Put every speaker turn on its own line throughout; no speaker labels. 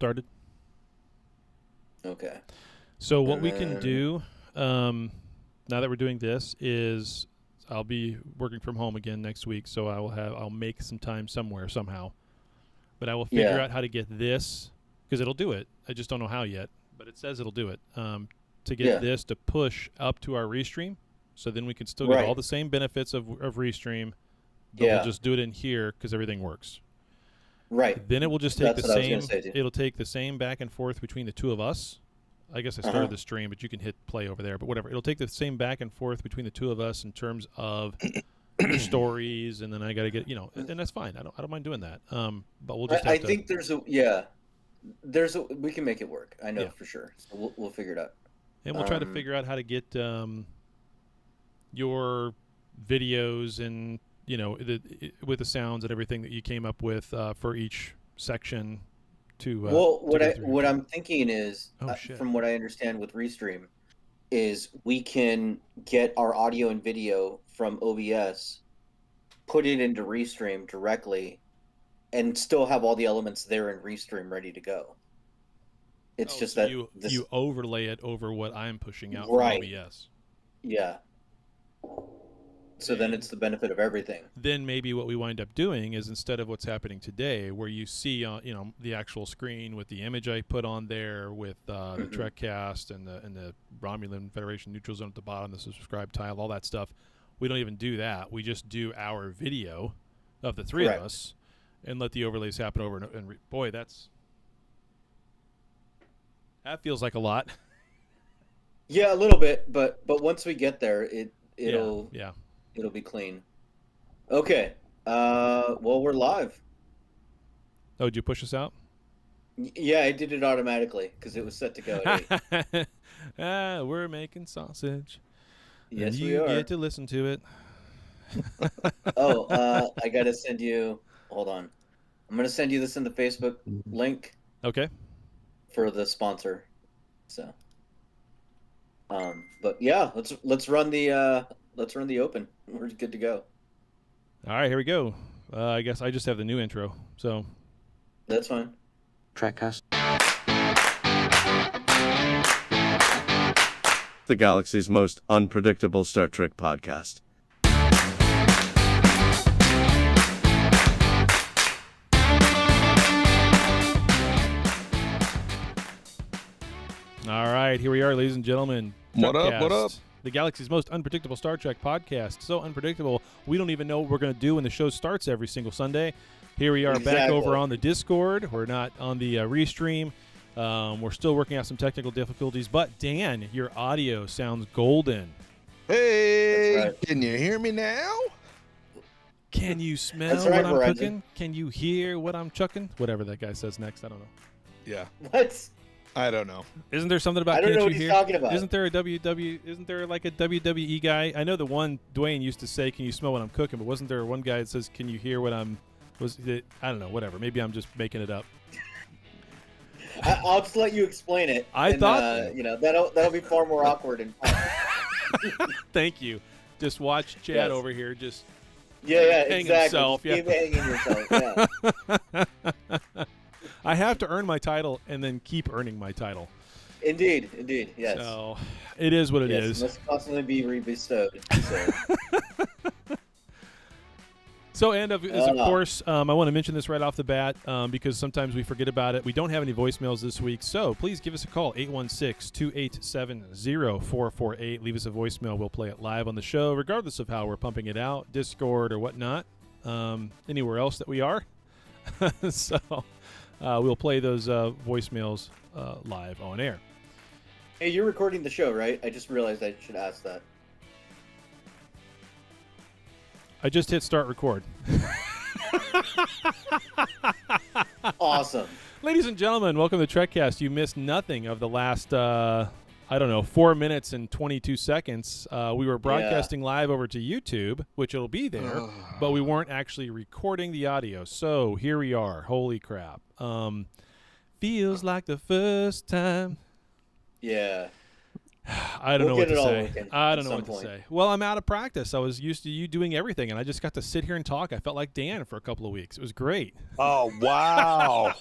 started.
Okay.
So what we can do now that we're doing this is I'll be working from home again next week, so I'll make some time somewhere somehow. But I will figure out how to get this because it'll do it. I just don't know how yet, but it says it'll do it. To get this to push up to our Restream, so then we can still get all the same benefits of Restream, but we'll just do it in here because everything works.
Right.
Then it will just take the same. It'll take the same back and forth between the two of us. I guess I started the stream, but you can hit play over there. But whatever, it'll take the same back and forth between the two of us in terms of your stories, and then I got to get and that's fine. I don't mind doing that. But we'll just. I
think there's we can make it work. I know for sure. So we'll figure it out.
And we'll try to figure out how to get your videos and with the sounds and everything that you came up with for each section.
What I'm thinking is, from what I understand with Restream, is we can get our audio and video from OBS, put it into Restream directly, and still have all the elements there in Restream ready to go. It's just that
you overlay it over what I'm pushing out from OBS.
Yeah. So then it's the benefit of everything.
Then maybe what we wind up doing is, instead of what's happening today, where you see the actual screen with the image I put on there with the Trekcast and the Romulan Federation neutral zone at the bottom, the subscribe tile, all that stuff. We don't even do that. We just do our video of the three of us and let the overlays happen over and boy, that feels like a lot.
Yeah, a little bit, but once we get there, it'll be clean. Okay. Well, we're live.
Oh, did you push us out?
Yeah, I did it automatically because it was set to go at 8.
We're making sausage.
Yes,
we are. You get to listen to it.
I got to send you... Hold on. I'm going to send you this in the Facebook link.
Okay.
For the sponsor. So... but yeah, let's run the open. We're good to go.
All right, here we go. I guess I just have the new intro, so
that's fine.
Trekcast.
The galaxy's most unpredictable Star Trek podcast.
All right, here we are, ladies and gentlemen.
What up? What up?
The galaxy's most unpredictable Star Trek podcast. So unpredictable, we don't even know what we're going to do when the show starts every single Sunday. Here we are back over on the Discord. We're not on the Restream. We're still working out some technical difficulties. But, Dan, your audio sounds golden.
Hey, can you hear me now?
Can you smell what I'm cooking? Can you hear what I'm chucking? Whatever that guy says next. I don't know.
Yeah.
What?
I don't know.
Isn't there something about
I don't
can't
know
you
what
hear?
He's talking about.
Isn't there like a WWE guy? I know the one Dwayne used to say, "Can you smell what I'm cooking?" But wasn't there one guy that says, "Can you hear what I'm?" I don't know. Whatever. Maybe I'm just making it up.
I'll just let you explain it.
I thought
that'll be far more awkward and fun.
Thank you. Just watch Chad over here. Just
hang
exactly. Himself.
Keep hanging yourself. Yeah.
I have to earn my title and then keep earning my title.
Indeed, yes.
So it is what it is.
It must constantly be rebestowed.
Of course, I want to mention this right off the bat because sometimes we forget about it. We don't have any voicemails this week, so please give us a call, 816-287-0448. Leave us a voicemail. We'll play it live on the show, regardless of how we're pumping it out, Discord or whatnot, anywhere else that we are. So we'll play those voicemails live on air.
Hey, you're recording the show, right? I just realized I should ask that.
I just hit start record.
Awesome.
Ladies and gentlemen, welcome to Trekcast. You missed nothing of the last, 4 minutes and 22 seconds. We were broadcasting live over to YouTube, which it'll be there, but we weren't actually recording the audio. So here we are. Holy crap. Feels like the first time.
Yeah.
I don't know what to say. I don't know what
to
say. Well, I'm out of practice. I was used to you doing everything, and I just got to sit here and talk. I felt like Dan for a couple of weeks. It was great.
Oh, wow.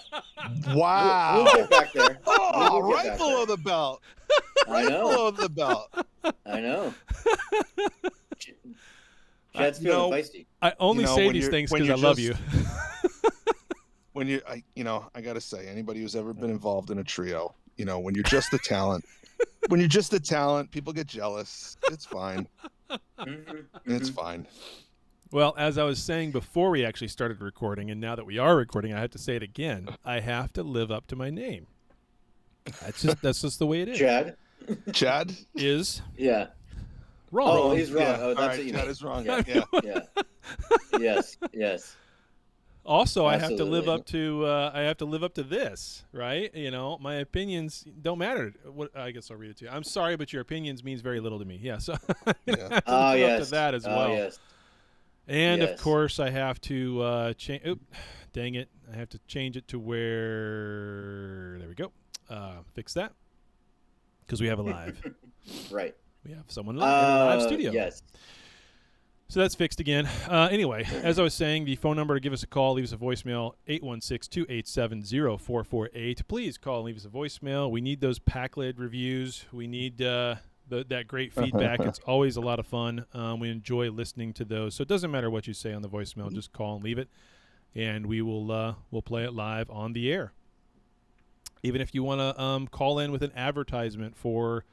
Wow.
We'll get back there.
Oh, right below the belt. Right below the belt.
I know. Chad's feeling feisty.
I only say these things because I love you.
I got to say, anybody who's ever been involved in a trio, when you're just the talent, people get jealous. It's fine. It's fine.
Well, as I was saying before we actually started recording, and now that we are recording, I have to say it again. I have to live up to my name. That's just the way it is.
Chad
is
wrong. Oh, he's wrong.
Yeah.
Oh, that's
right, Chad is wrong.
Yeah. Yes.
Also, I have to live up to this, right? My opinions don't matter. I guess I'll read it to you. I'm sorry, but your opinions means very little to me. Yeah, so I have to live up to that as well.
Yes.
And of course, I have to change. Dang it! I have to change it to where. There we go. Fix that because we have a live.
Right.
We have someone in a live studio.
Yes.
So that's fixed again. Anyway, as I was saying, the phone number to give us a call, leave us a voicemail, 816-287-0448. Please call and leave us a voicemail. We need those pack lid reviews. We need that great feedback. It's always a lot of fun. We enjoy listening to those. So it doesn't matter what you say on the voicemail. Just call and leave it, and we will we'll play it live on the air. Even if you want to call in with an advertisement for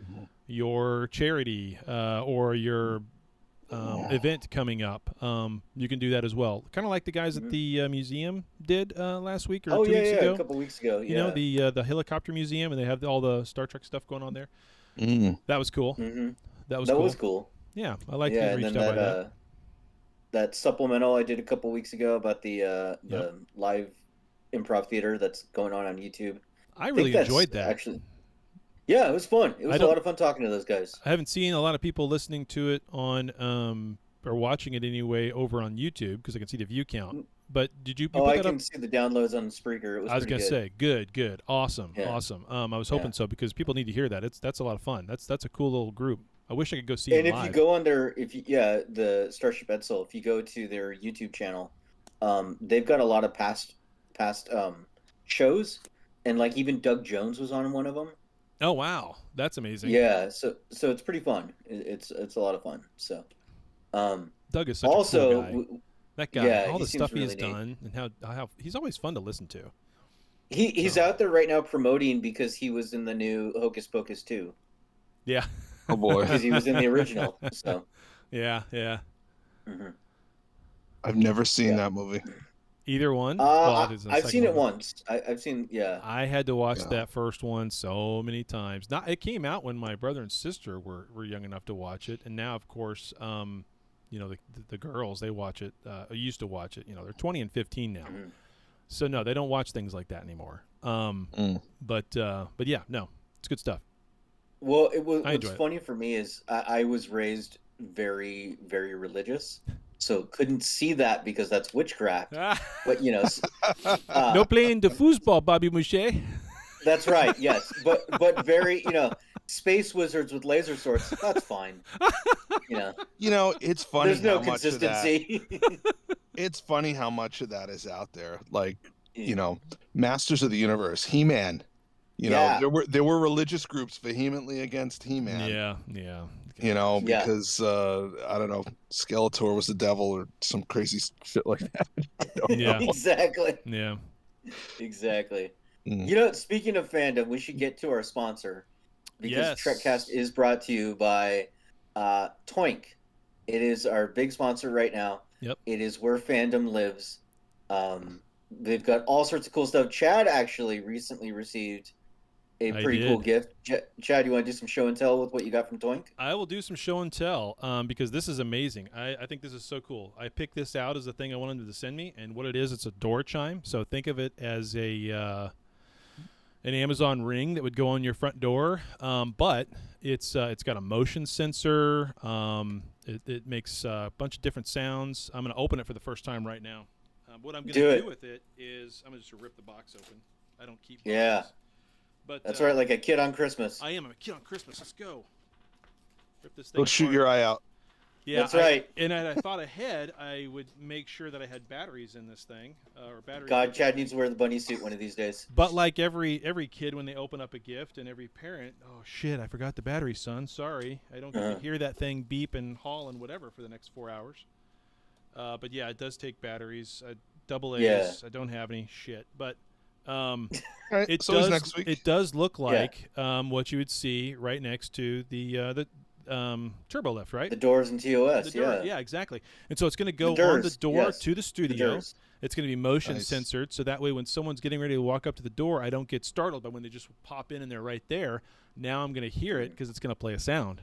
your charity or your event coming up, you can do that as well. Kind of like the guys at the museum did last week or 2 weeks ago.
A couple weeks ago.
The helicopter museum, and they have all the Star Trek stuff going on there. That was cool. That was cool. Yeah, I like being reached out by that.
That supplemental I did a couple weeks ago about the live improv theater that's going on YouTube.
I really enjoyed that.
Actually, yeah, it was fun. It was a lot of fun talking to those guys.
I haven't seen a lot of people listening to it on or watching it anyway over on YouTube because I can see the view count. But did you?
I can see the downloads on Spreaker. It was.
I was gonna say, good, awesome. I was hoping so because people need to hear that. That's a lot of fun. That's a cool little group. I wish I could go see them live.
And if you go on the Starship Edsel, if you go to their YouTube channel, they've got a lot of past shows, and like even Doug Jones was on one of them.
Oh wow, that's amazing.
Yeah, so it's pretty fun. It's a lot of fun. So,
Doug is such a cool guy. That guy, all the stuff he has done, and how he's always fun to listen to.
He's out there right now promoting because he was in the new Hocus Pocus 2.
Yeah.
Oh boy.
Because he was in the original. So.
Yeah.
I've never seen that movie.
Either one?
I've seen it once. I've seen,
I had to watch that first one so many times. It came out when my brother and sister were young enough to watch it, and now, of course, the girls, they watch it. Used to watch it. They're 20 and 15 now, so no, they don't watch things like that anymore. But yeah, no, it's good stuff.
Well, what's funny for me is I was raised very, very religious. So couldn't see that because that's witchcraft. But
no playing the foosball, Bobby Mouche.
That's right. Yes, but very space wizards with laser swords. That's fine.
It's funny.
There's no consistency.
It's funny how much of that is out there. Like Masters of the Universe, He-Man. There were religious groups vehemently against He-Man.
Yeah.
Because I don't know, Skeletor was the devil or some crazy shit like that. I don't know.
Exactly.
Yeah.
Exactly. Speaking of fandom, we should get to our sponsor because Trekcast is brought to you by Toink. It is our big sponsor right now.
Yep.
It is where fandom lives. They've got all sorts of cool stuff. Chad actually recently received a pretty cool gift. Chad, you want to do some show and tell with what you got from Toink?
I will do some show and tell because this is amazing. I think this is so cool. I picked this out as a thing I wanted them to send me, and what it is, it's a door chime. So think of it as an Amazon Ring that would go on your front door, but it's got a motion sensor. It makes a bunch of different sounds. I'm going to open it for the first time right now. What I'm going to do with it is I'm going to just rip the box open. I don't keep boxes.
Yeah. But, that's right, like a kid on Christmas.
I am a kid on Christmas. Let's go. rip this thing
Don't shoot
apart.
your eye out.
Yeah,
that's right.
And I thought ahead, I would make sure that I had batteries in this thing, or batteries.
God, Chad needs to wear the bunny suit one of these days.
But like every kid when they open up a gift, and every parent, oh shit, I forgot the battery, son. Sorry, I don't get to hear that thing beep and haul and whatever for the next 4 hours. But yeah, it does take batteries. Double A's.
Yeah.
I don't have any shit, but
Right,
it
so
does.
next week.
It does look like what you would see right next to the turbo lift, right?
The doors and TOS.
Yeah, exactly. And so it's going to go on the door to the studio. It's going to be motion censored, so that way when someone's getting ready to walk up to the door, I don't get startled by when they just pop in and they're right there. Now I'm going to hear it because it's going to play a sound.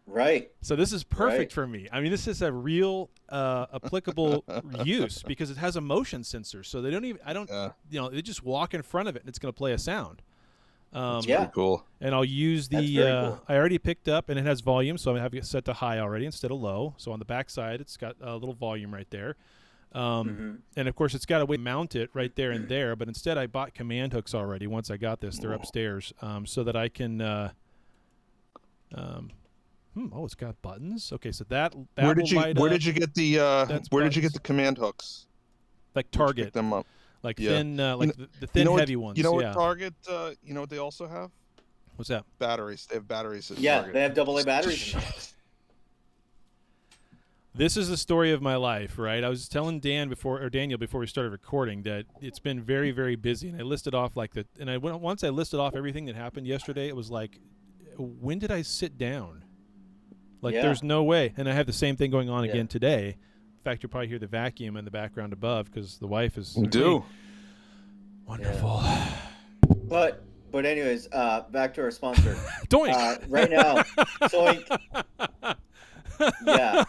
Right.
So this is perfect for me. I mean, this is a real applicable use because it has a motion sensor. So they don't even. They just walk in front of it and it's going to play a sound.
That's pretty cool.
And I'll use the.
Cool.
I already picked up, and it has volume, so I'm gonna have it set to high already instead of low. So on the back side, it's got a little volume right there. And of course, it's got a way to mount it right there and there. But instead, I bought command hooks already. Once I got this, they're upstairs, so that I can. It's got buttons. Okay, so that
where did you get the command hooks?
Like Target.
Pick them up.
Like thin, the thin heavy ones.
You know what Target? You know what they also have?
What's that?
Batteries. They have batteries. At
Target. They have AA batteries.
This is the story of my life, right? I was telling Daniel before we started recording that it's been very, very busy, and I listed off once I listed off everything that happened yesterday. It was like, when did I sit down? There's no way. And I have the same thing going on again today. In fact, you'll probably hear the vacuum in the background above because the wife is.
We do.
Wonderful.
Yeah. But anyways, back to our sponsor.
Doink.
Right now, Toink. Yeah.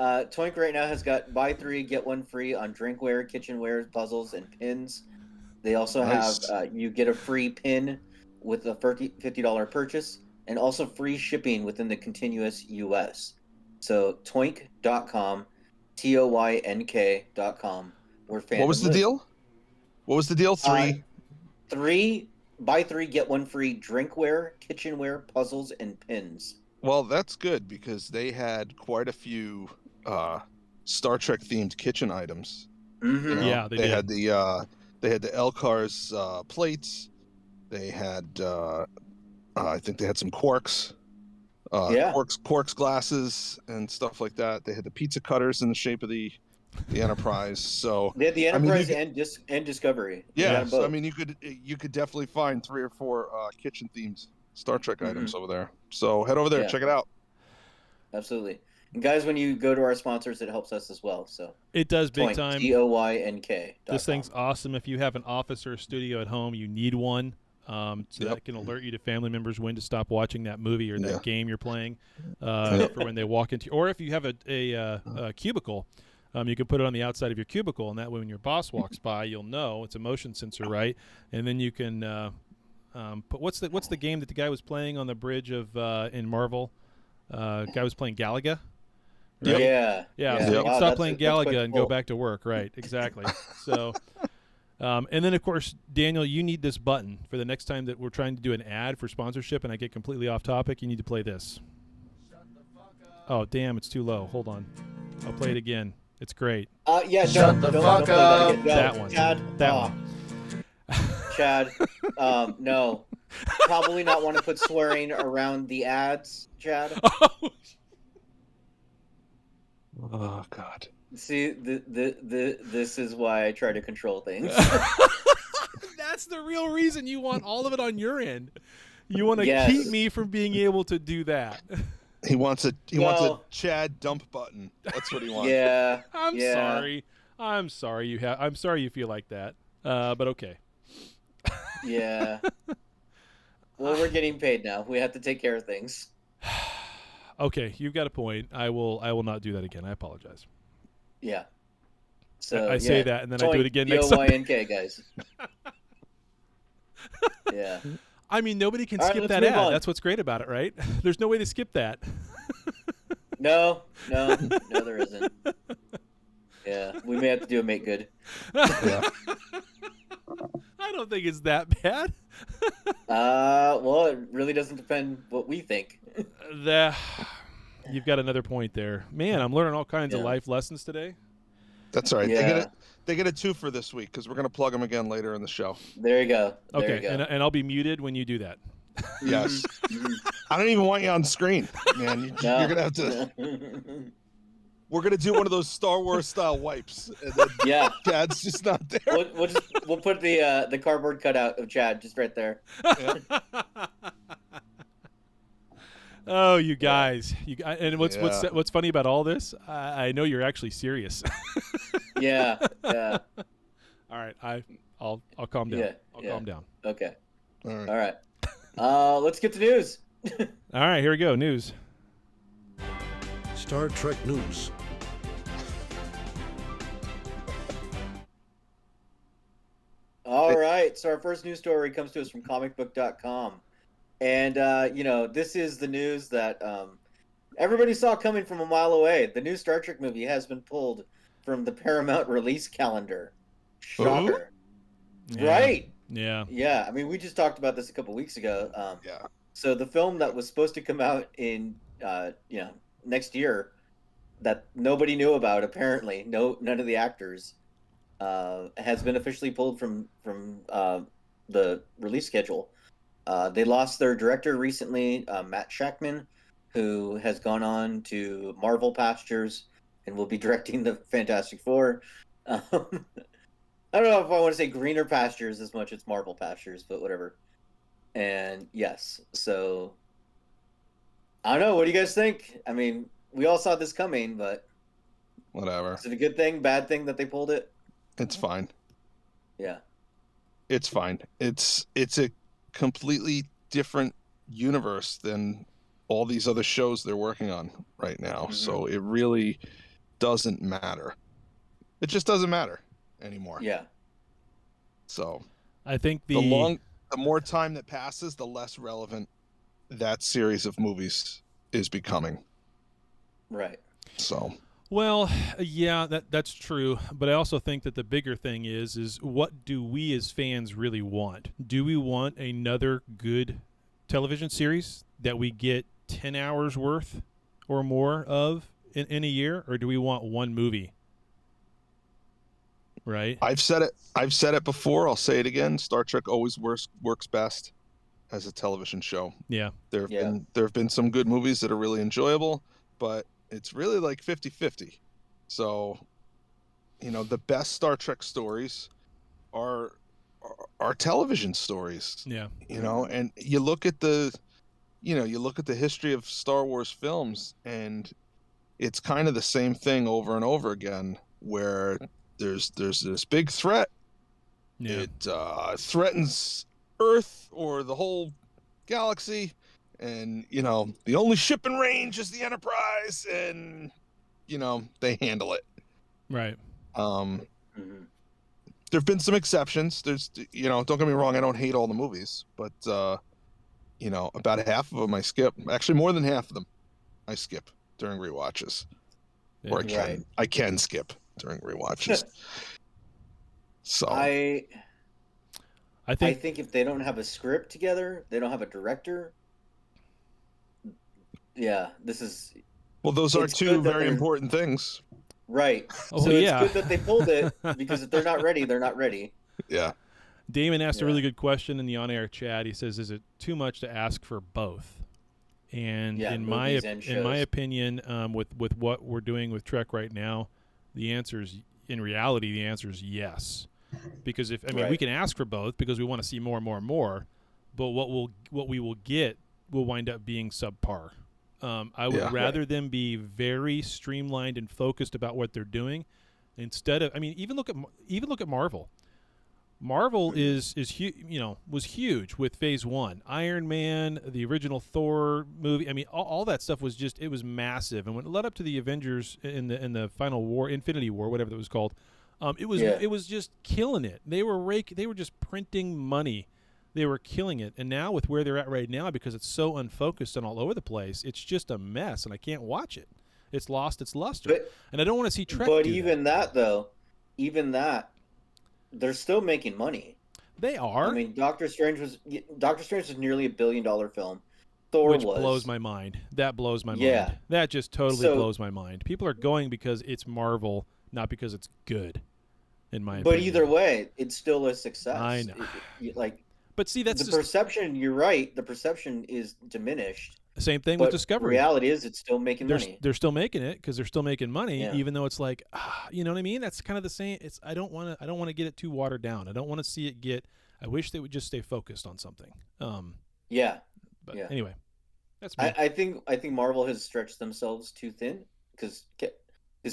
Toink right now has got buy 3 get 1 free on drinkware, kitchenware, puzzles, and pins. They also have you get a free pin with a $50 purchase, and also free shipping within the continuous U.S. So toink.com, TOYNK.com.
What was the deal? What was the deal?
Buy 3 get 1 free drinkware, kitchenware, puzzles, and pins.
Well, that's good because they had quite a few Star Trek themed kitchen items.
Mm-hmm.
Yeah, they did.
Had the Elcar's plates. They had I think they had some quarks. Quarks glasses and stuff like that. They had the pizza cutters in the shape of the Enterprise. So
they had the Enterprise and Discovery.
Yeah, so, I mean, you could definitely find 3 or 4 kitchen themed Star Trek items over there. So head over there, check it out.
Absolutely, and guys, when you go to our sponsors, it helps us as well. So
it does big time.
TOYNK.
This thing's awesome. If you have an office or a studio at home, you need one. That can alert you to family members when to stop watching that movie or that game you're playing for when they walk into. Or if you have a cubicle, you can put it on the outside of your cubicle, and that way when your boss walks by, you'll know it's a motion sensor, right? And then you can put what's the game that the guy was playing on the bridge of in Marvel? Guy was playing Galaga. Right?
Yeah.
So you can stop playing Galaga and go back to work. Right. Exactly. So. And then, of course, Daniel, you need this button for the next time that we're trying to do an ad for sponsorship and I get completely off topic. You need to play this. Shut the fuck up. Oh, damn, it's too low. Hold on. I'll play it again. It's great.
Shut the fuck up.
That one.
Chad.
That one.
Chad, no. Probably not want to put swearing around the ads, Chad.
Oh, God.
See, this is why I try to control things.
That's the real reason you want all of it on your end. You want to keep me from being able to do that.
He wants a Chad dump button. That's what he wants.
Yeah.
I'm sorry. I'm sorry you feel like that. But okay.
Yeah. Well, we're getting paid now. We have to take care of things.
Okay, you've got a point. I will not do that again. I apologize.
Yeah. So
I say that, and then I do it again next time.
TOYNK, guys. Yeah.
I mean, nobody can skip that ad. That's what's great about it, right? There's no way to skip that.
No, there isn't. Yeah, we may have to do a make good.
Yeah.
I don't think it's that bad.
Well, it really doesn't depend what we think.
You've got another point there, man. I'm learning all kinds of life lessons today.
That's all right.
Yeah.
They get a 2 for this week because we're gonna plug them again later in the show.
There you go.
Okay, and I'll be muted when you do that.
Yes. I don't even want you on screen, man. You're gonna have to. We're gonna do one of those Star Wars style wipes, and then Chad's just not there.
We'll put the cardboard cutout of Chad just right there. Yeah.
Oh, you guys! And what's funny about all this? I know you're actually serious.
Yeah.
All right, I'll calm down.
Yeah,
I'll calm down.
Okay.
All right.
All right. Let's get to news.
All right, here we go. News.
Star Trek news.
All right. So our first news story comes to us from comicbook.com. And, this is the news that everybody saw coming from a mile away. The new Star Trek movie has been pulled from the Paramount release calendar. Shocker.
Yeah.
Right.
Yeah.
Yeah. I mean, we just talked about this a couple weeks ago. So the film that was supposed to come out in, next year that nobody knew about, apparently, none of the actors, has been officially pulled from the release schedule. They lost their director recently, Matt Shakman, who has gone on to Marvel pastures and will be directing the Fantastic Four. I don't know if I want to say greener pastures as much as Marvel pastures, but whatever. And yes, so I don't know. What do you guys think? I mean, we all saw this coming, but
whatever.
Is it a good thing, bad thing that they pulled it?
It's fine.
Yeah.
It's fine. It's a completely different universe than all these other shows they're working on right now. Mm-hmm. So it really doesn't matter. It just doesn't matter anymore.
Yeah.
So
I think
the more time that passes, the less relevant that series of movies is becoming.
Right.
So
well, yeah, that's true. But I also think that the bigger thing is what do we as fans really want? Do we want another good television series that we get 10 hours worth or more of in a year? Or do we want one movie? Right?
I've said it before. I'll say it again. Star Trek always works best as a television show.
Yeah.
There have been some good movies that are really enjoyable, but it's really like 50-50. So, the best Star Trek stories are television stories.
Yeah.
And you look at the history of Star Wars films, and it's kind of the same thing over and over again, where there's this big threat.
Yeah.
It threatens Earth or the whole galaxy. And, the only ship in range is the Enterprise, and, they handle it.
Right.
There have been some exceptions. There's, don't get me wrong, I don't hate all the movies, but, about half of them I skip. Actually, more than half of them I skip during rewatches. Yeah. Or I can skip during rewatches. So
I think if they don't have a script together, they don't have a director. Yeah, this is.
Well, those are two very important things.
Right.
Oh,
so
yeah.
It's good that they pulled it, because if they're not ready, they're not ready.
Yeah.
Damon asked a really good question in the on-air chat. He says, "Is it too much to ask for both?" And in my opinion, with what we're doing with Trek right now, in reality the answer is yes. Because we can ask for both because we want to see more and more and more, but what we will get will wind up being subpar. I would rather them be very streamlined and focused about what they're doing, instead of. Even look at Marvel. Marvel was huge with Phase 1. Iron Man, the original Thor movie. All that stuff was it was massive. And when it led up to the Avengers in the final war, Infinity War, whatever that was called, it was just killing it. They were just printing money. They were killing it. And now with where they're at right now, because it's so unfocused and all over the place, it's just a mess, and I can't watch it. It's lost its luster. And I don't want to see Trek.
But even that, they're still making money.
They are.
I mean, Doctor Strange was nearly $1 billion film. Thor
Which
was.
blows my mind. That blows my mind. That just totally blows my mind. People are going because it's Marvel, not because it's good, in my opinion.
But either way, it's still a success.
I know. But see, that's
the perception. You're right. The perception is diminished.
Same thing with Discovery.
Reality is, it's still making money.
They're still making it because they're still making money, even though it's like, you know what I mean? That's kind of the same. It's I don't want to get it too watered down. I don't want to see it get. I wish they would just stay focused on something. But anyway, that's me.
I think Marvel has stretched themselves too thin because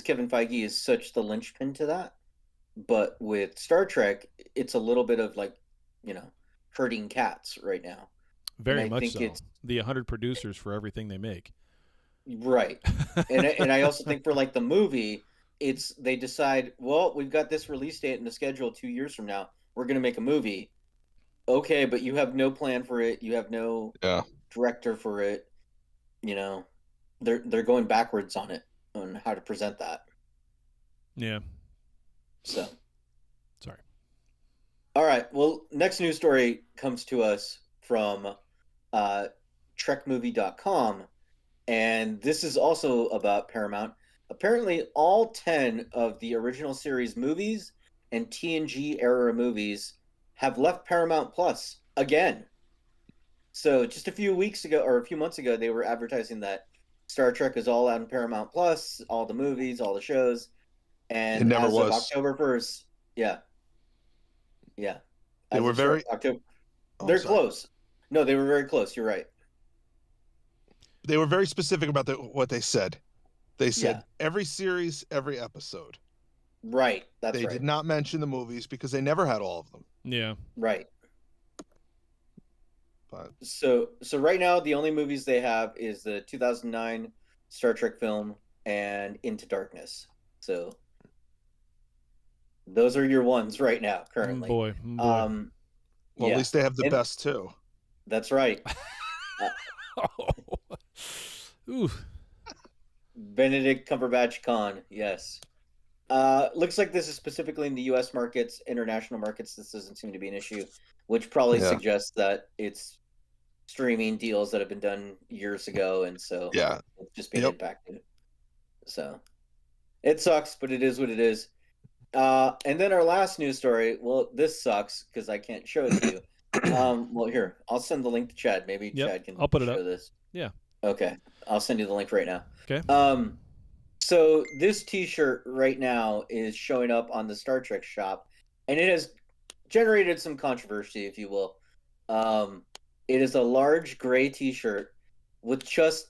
Kevin Feige is such the linchpin to that. But with Star Trek, it's a little bit of herding cats right now.
Very much so. It's the 100 producers for everything they make.
Right. and I also think for the movie, they decide, well, we've got this release date in the schedule 2 years from now. We're going to make a movie. Okay, but you have no plan for it. You have no director for it. They're going backwards on it, on how to present that.
Yeah.
So.
Sorry.
All right. Well, next news story comes to us from trekmovie.com, and this is also about Paramount. Apparently, all 10 of the original series movies and TNG era movies have left Paramount Plus again. So just a few months ago, they were advertising that Star Trek is all out on Paramount Plus, all the movies, all the shows, and
it never was.
Of October 1st,
They were very
October. They're close. No, they were very close. You're right.
They were very specific about what they said. They said every series, every episode.
Right. They
did not mention the movies because they never had all of them.
Yeah.
Right.
But
so right now the only movies they have is the 2009 Star Trek film and Into Darkness. So those are your ones right now currently.
Boy.
Well, at least they have the best too.
That's right.
Ooh.
Benedict Cumberbatch Khan, yes. Looks like this is specifically in the U.S. markets. International markets, this doesn't seem to be an issue, which probably suggests that it's streaming deals that have been done years ago, and so it's just being impacted. So it sucks, but it is what it is. And then our last news story. Well, this sucks because I can't show it to you. Well, here, I'll send the link to Chad. Maybe Chad can
I'll put it
show
up.
This.
Yeah.
Okay. I'll send you the link right now.
Okay.
So this t-shirt right now is showing up on the Star Trek shop, and it has generated some controversy, if you will. It is a large gray t-shirt with just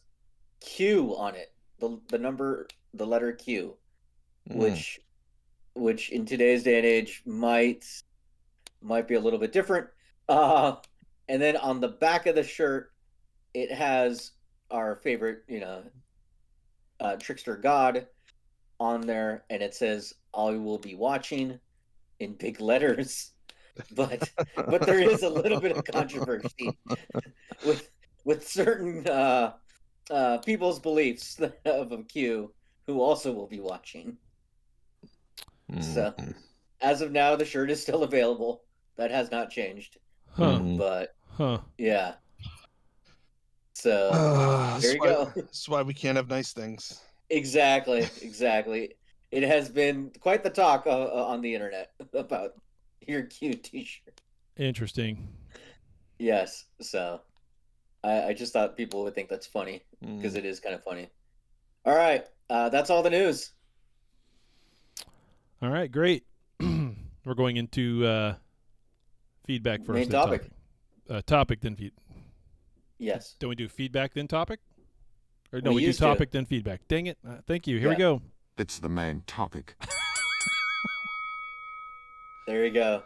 Q on it. The letter Q, which in today's day and age might be a little bit different. And then on the back of the shirt, it has our favorite, trickster god on there, and it says "I will be watching" in big letters. But there is a little bit of controversy with certain people's beliefs of a Q who also will be watching. So as of now, the shirt is still available. That has not changed. But yeah. So there you go.
That's why we can't have nice things.
Exactly. It has been quite the talk on the internet about your cute t-shirt.
Interesting.
Yes. So I just thought people would think that's funny because it is kind of funny. All right. That's all the news.
All right. Great. We're going into feedback first.
Main topic.
Topic, then feedback.
Yes.
Don't we do feedback, then topic? Or no, we do topic, then feedback. Dang it. Thank you. Here we go.
It's the main topic.
There you go.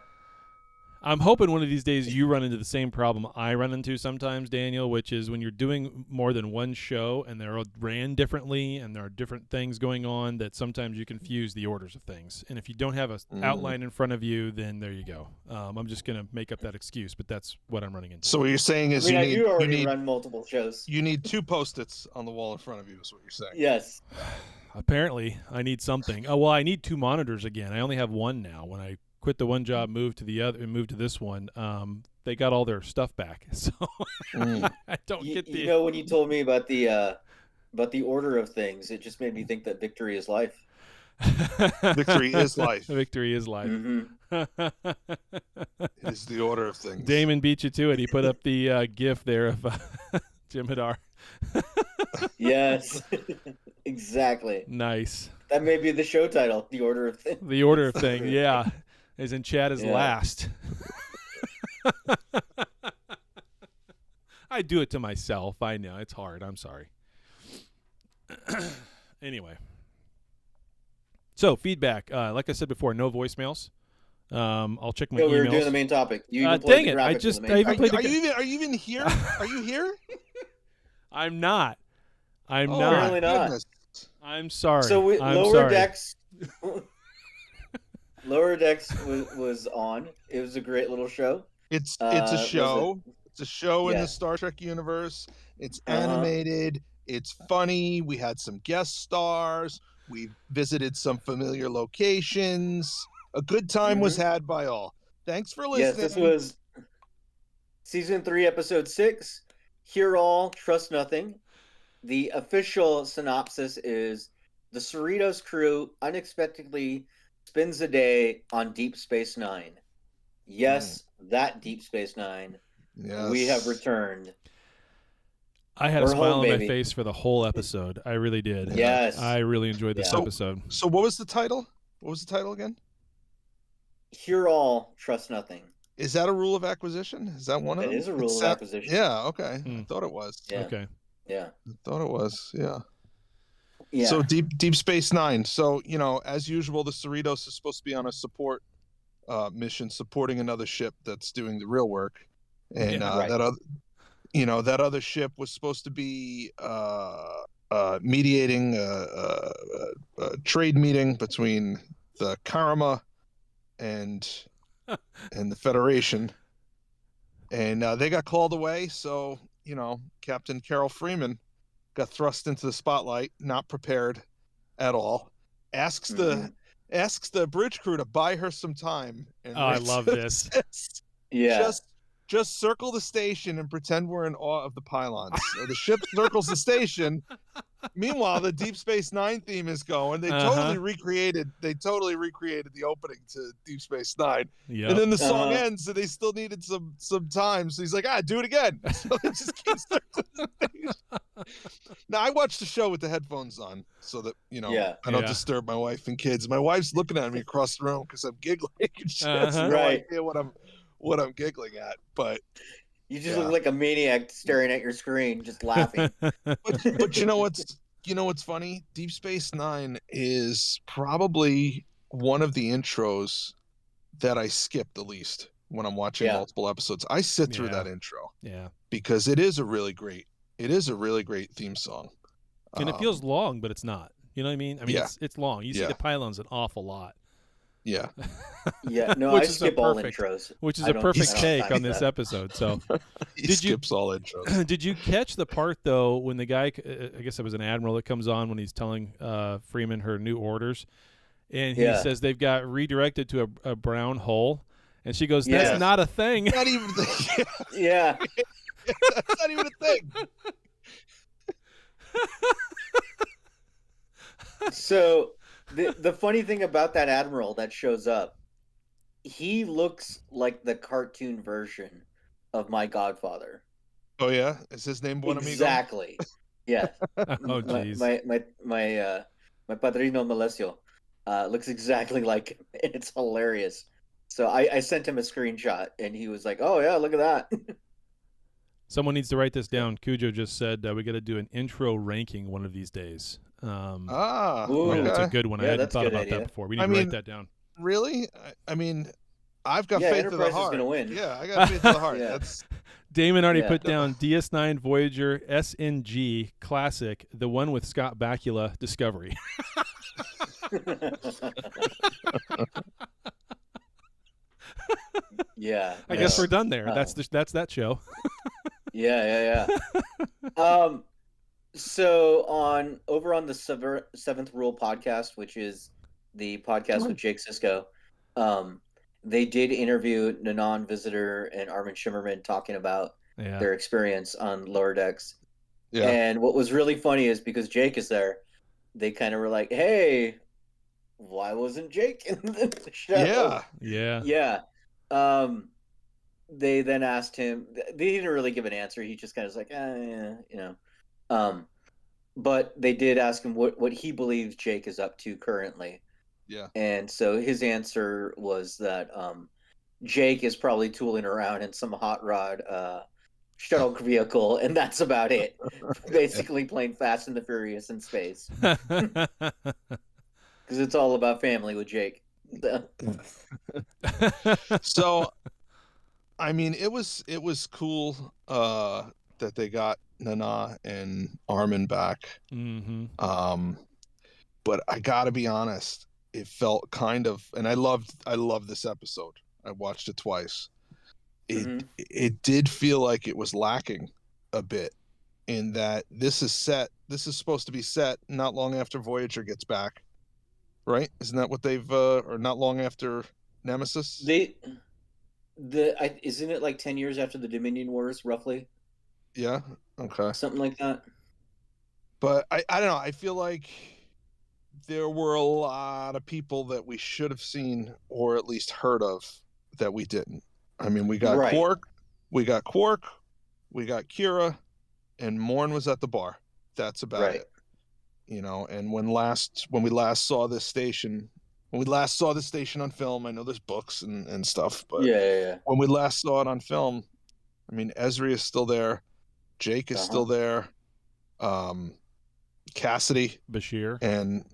I'm hoping one of these days you run into the same problem I run into sometimes, Daniel, which is when you're doing more than one show and they're all ran differently and there are different things going on, that sometimes you confuse the orders of things. And if you don't have an outline in front of you, then there you go. I'm just going to make up that excuse, but that's what I'm running into.
So what you're saying is
you already run multiple shows.
You need 2 Post-its on the wall in front of you is what you're saying.
Yes.
Apparently, I need something. Oh, well, I need 2 monitors again. I only have one now when I quit the one job, moved to the other, and moved to this one, they got all their stuff back. So I don't get the.
You know, when you told me about the order of things, it just made me think that victory is life.
Victory is life.
Victory is life.
Mm-hmm.
It is the order of things.
Damon beat you to it. He put up the GIF there of Jim Hadar.
Yes, exactly.
Nice.
That may be the show title, The Order of Things.
The Order of Things, yeah. As in Chad is last. I do it to myself. I know. It's hard. I'm sorry. Anyway. So, feedback. Like I said before, no voicemails. I'll check my emails.
We were doing the main topic. You even
dang it.
I even played
Are you even here? Are you here?
I'm not. I'm not.
Apparently not.
Goodness.
I'm sorry.
So
Lower
Decks. Lower Decks was on. It was a great little show.
It's a show. It's a show in
Yeah.
the Star Trek universe. It's animated. It's funny. We had some guest stars. We visited some familiar locations. A good time was had by all. Thanks for listening.
Yes, this was season 3, episode 6. Hear all, trust nothing. The official synopsis is the Cerritos crew unexpectedly spends a day on Deep Space Nine. Yes, that Deep Space Nine.
Yes.
We have returned.
I had a
We're
smile
home,
on my
baby.
face for the whole episode. I really did.
Yes.
I really enjoyed this
Yeah.
episode.
So what was the title? What was the title again?
Hear all, trust nothing.
Is that a rule of acquisition? Is that one of them?
It is a rule of acquisition.
Yeah, okay. I thought it was.
Yeah.
Okay.
Yeah.
I thought it was. Yeah.
Yeah.
So Deep Space Nine. So, as usual, the Cerritos is supposed to be on a support mission, supporting another ship that's doing the real work. And that other ship was supposed to be mediating a trade meeting between the Karma and the Federation. And they got called away, so Captain Carol Freeman got thrust into the spotlight, not prepared at all. Asks the bridge crew to buy her some time. And
I love this.
Yeah.
Just circle the station and pretend we're in awe of the pylons. So the ship circles the station. Meanwhile, the Deep Space Nine theme is going. They totally recreated the opening to Deep Space Nine.
Yep.
And then the song ends, and they still needed some time. So he's like, do it again. So they just keep circling the station. Now, I watched the show with the headphones on so that, I don't disturb my wife and kids. My wife's looking at me across the room because I'm giggling. She has no idea what I'm giggling at, but
you just look like a maniac staring at your screen, just laughing.
but you know what's funny? Deep Space Nine is probably one of the intros that I skip the least when I'm watching multiple episodes. I sit through that intro, because it is a really great theme song,
and it feels long, but it's not. You know what I mean? It's long. You see the pylons an awful lot.
Yeah.
Yeah. No, I skip all intros.
Which is a perfect take on this episode. So,
he skips all intros.
Did you catch the part though when the guy? I guess it was an admiral that comes on when he's telling Freeman her new orders, and he says they've got redirected to a brown hole, and she goes, "That's not a thing."
Not even.
Yeah.
That's not even a thing.
So. The funny thing about that admiral that shows up, he looks like the cartoon version of my Godfather.
Oh yeah, is his name Buen Amigo?
Exactly. Yeah.
Oh jeez.
My padrino Malesio looks exactly like him. It's hilarious. So I sent him a screenshot, and he was like, "Oh yeah, look at that."
Someone needs to write this down. Cujo just said we got to do an intro ranking one of these days. That's a good one. I hadn't thought about that before. We need to write that down.
Really? I've got faith in the
Enterprise
heart.
is gonna win.
Yeah, I got faith in the heart. That's
Damon already put down DS9 Voyager SNG Classic, the one with Scott Bakula Discovery.
Yeah.
I guess we're done there. That's that show.
Yeah. So over on the Seventh Rule podcast, which is the podcast with Jake Sisko, they did interview Nanon Visitor and Armin Shimmerman talking about their experience on Lower Decks. Yeah. And what was really funny is because Jake is there, they kind of were like, "Hey, why wasn't Jake in the show?" Yeah. They then asked him. They didn't really give an answer. He just kind of was like, yeah, you know. But they did ask him what he believes Jake is up to currently.
Yeah.
And so his answer was that Jake is probably tooling around in some hot rod shuttle vehicle, and that's about it. Basically playing Fast and the Furious in space. Because it's all about family with Jake.
So, I mean, it was cool that they got Nana and Armin back.
Mm-hmm.
But I gotta be honest, it felt kind of, and I loved this episode. I watched it twice. It did feel like it was lacking a bit in that this is supposed to be set not long after Voyager gets back, right? Isn't that what they've or not long after Nemesis?
Isn't it like 10 years after the Dominion Wars, roughly?
Yeah. Okay.
Something like that.
But I don't know. I feel like there were a lot of people that we should have seen or at least heard of that we didn't. I mean, we got Quark, we got Kira, and Morn was at the bar. That's about it. You know, and when we last saw this station on film, I know there's books and stuff, but when we last saw it on film, I mean, Ezri is still there, Jake is still there, Cassidy,
Bashir,
and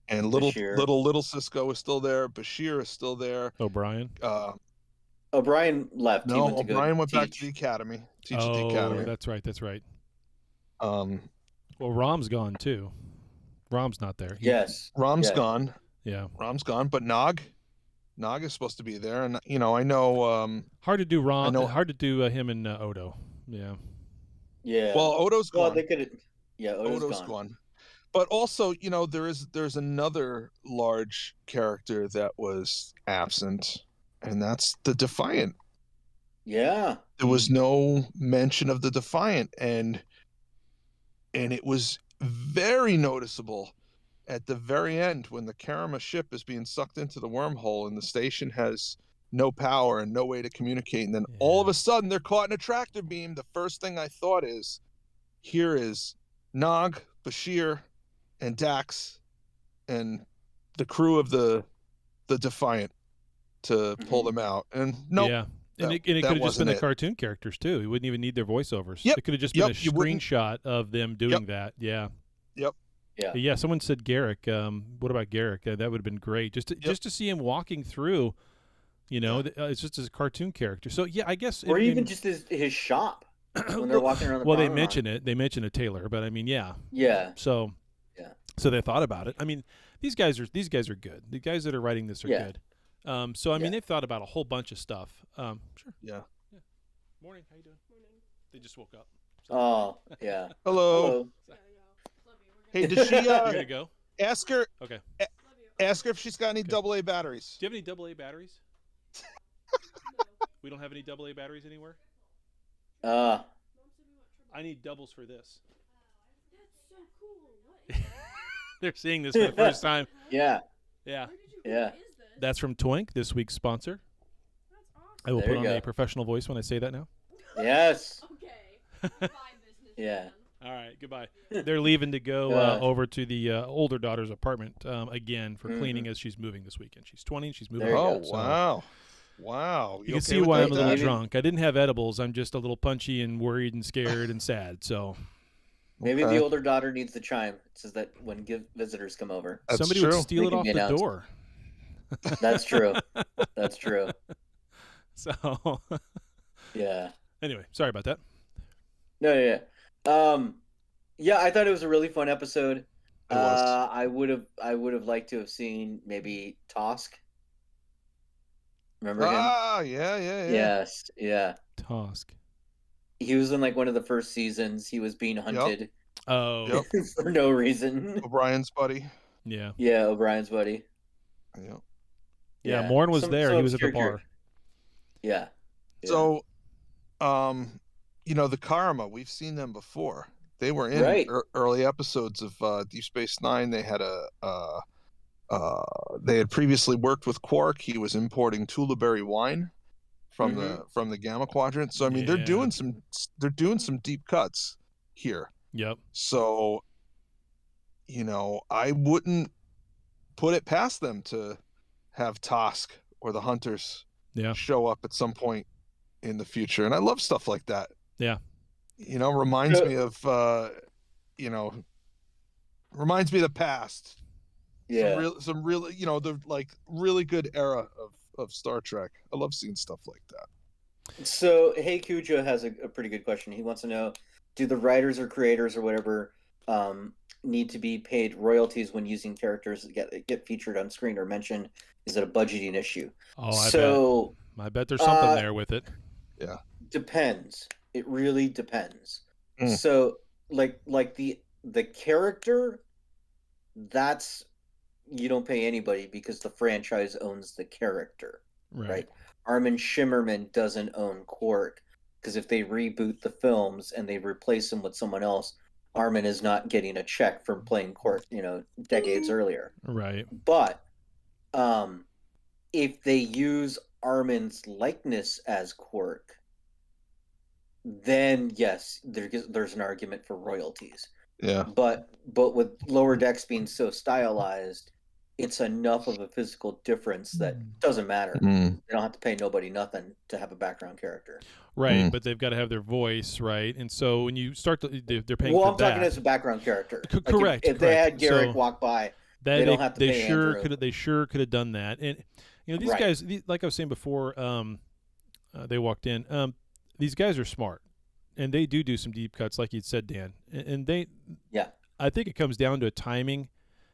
little Cisco is still there. Bashir is still there.
O'Brien.
O'Brien left.
No, O'Brien went back to the academy. Teach at the academy.
That's right. Well, Rom's gone too. Rom's not there.
Rom's gone.
Yeah,
Rom's gone. But Nog is supposed to be there, and you know, I know.
Hard to do Rom. Hard to do him and Odo. Yeah.
Yeah.
Well, Odo's gone.
Well, they could. Yeah, Odo's
gone. But also, you know, there's another large character that was absent, and that's the Defiant.
Yeah.
There was no mention of the Defiant, and it was very noticeable at the very end when the Karama ship is being sucked into the wormhole and the station has no power and no way to communicate, and then all of a sudden they're caught in a tractor beam. The first thing I thought is, here is Nog, Bashir, and Dax and the crew of the Defiant to pull them out. And no,
and it could have just been the cartoon characters too. You wouldn't even need their voiceovers. It could have just been a screenshot of them doing that. Yeah. Yeah. Someone said Garrick. What about Garrick? That would have been great. Just to see him walking through. You know, it's just as a cartoon character. So yeah, I guess.
Or even just his shop when they're walking around the
Well, they mention it. They mention a tailor, but I mean, yeah. So. So they thought about it. I mean, these guys are good. The guys that are writing this are good. So I mean, they've thought about a whole bunch of stuff. Sure.
Yeah.
Morning. How you doing? Morning. They just woke up.
So. Oh yeah.
Hello. Hey, does she?
You're gonna go.
Ask her.
Okay.
Ask her if she's got any AA batteries.
Do you have any AA batteries? We don't have any AA batteries anywhere. I need doubles for this.
That's so cool.
They're seeing this for the first time.
Yeah.
That's from Twink, this week's sponsor.
That's awesome.
I will put on a professional voice when I say that now.
Yes.
Okay. Bye, business.
Yeah.
All right. Goodbye. They're leaving to go over to the older daughter's apartment again for cleaning as she's moving this weekend. She's 20 and she's moving.
Wow.
You can see why I'm a little drunk. I didn't have edibles. I'm just a little punchy and worried and scared and sad. So.
Maybe the older daughter needs the chime. It says that when visitors come over.
Somebody would steal it off the door.
That's true. That's true.
So.
Yeah.
Anyway, sorry about that.
No, yeah. Yeah, I thought it was a really fun episode.
It was.
I would have liked to have seen maybe Tosk. Remember him?
Yeah.
Yes, yeah.
Tosk.
He was in like one of the first seasons. He was being hunted.
Oh.
For no reason.
O'Brien's buddy.
Yeah.
Yeah, O'Brien's buddy.
Yep.
Yeah, Morn was there. He was at the bar.
Yeah.
So, the Karma, we've seen them before. They were in early episodes of Deep Space Nine. They had they had previously worked with Quark. He was importing Tulaberry wine from the Gamma Quadrant. So I mean, they're doing some deep cuts here.
Yep.
So, I wouldn't put it past them to have Tosk or the Hunters show up at some point in the future. And I love stuff like that.
Yeah.
Reminds me of the past.
Yeah.
Some really, the like really good era of Star Trek. I love seeing stuff like that.
So, Hey Cujo has a pretty good question. He wants to know, do the writers or creators or whatever need to be paid royalties when using characters that get featured on screen or mentioned? Is it a budgeting issue?
Oh, I bet there's something there with it.
Yeah.
Depends. It really depends. So, like the character, that's, you don't pay anybody because the franchise owns the character, right? Armin Shimmerman doesn't own Quark, because if they reboot the films and they replace him with someone else, Armin is not getting a check from playing Quark, decades earlier.
Right.
But if they use Armin's likeness as Quark, then yes, there's an argument for royalties.
Yeah.
But with Lower Decks being so stylized, it's enough of a physical difference that it doesn't matter. They don't have to pay nobody nothing to have a background character.
Right, but they've got to have their voice, right? And so when you start to, they're paying
well,
for
I'm talking as a background character.
Correct.
If they had Garrick walk by, they don't have to pay Andrew.
They sure could have done that. And these guys, like I was saying before, they walked in. These guys are smart, and they do some deep cuts, like you said, Dan. And I think it comes down to a timing.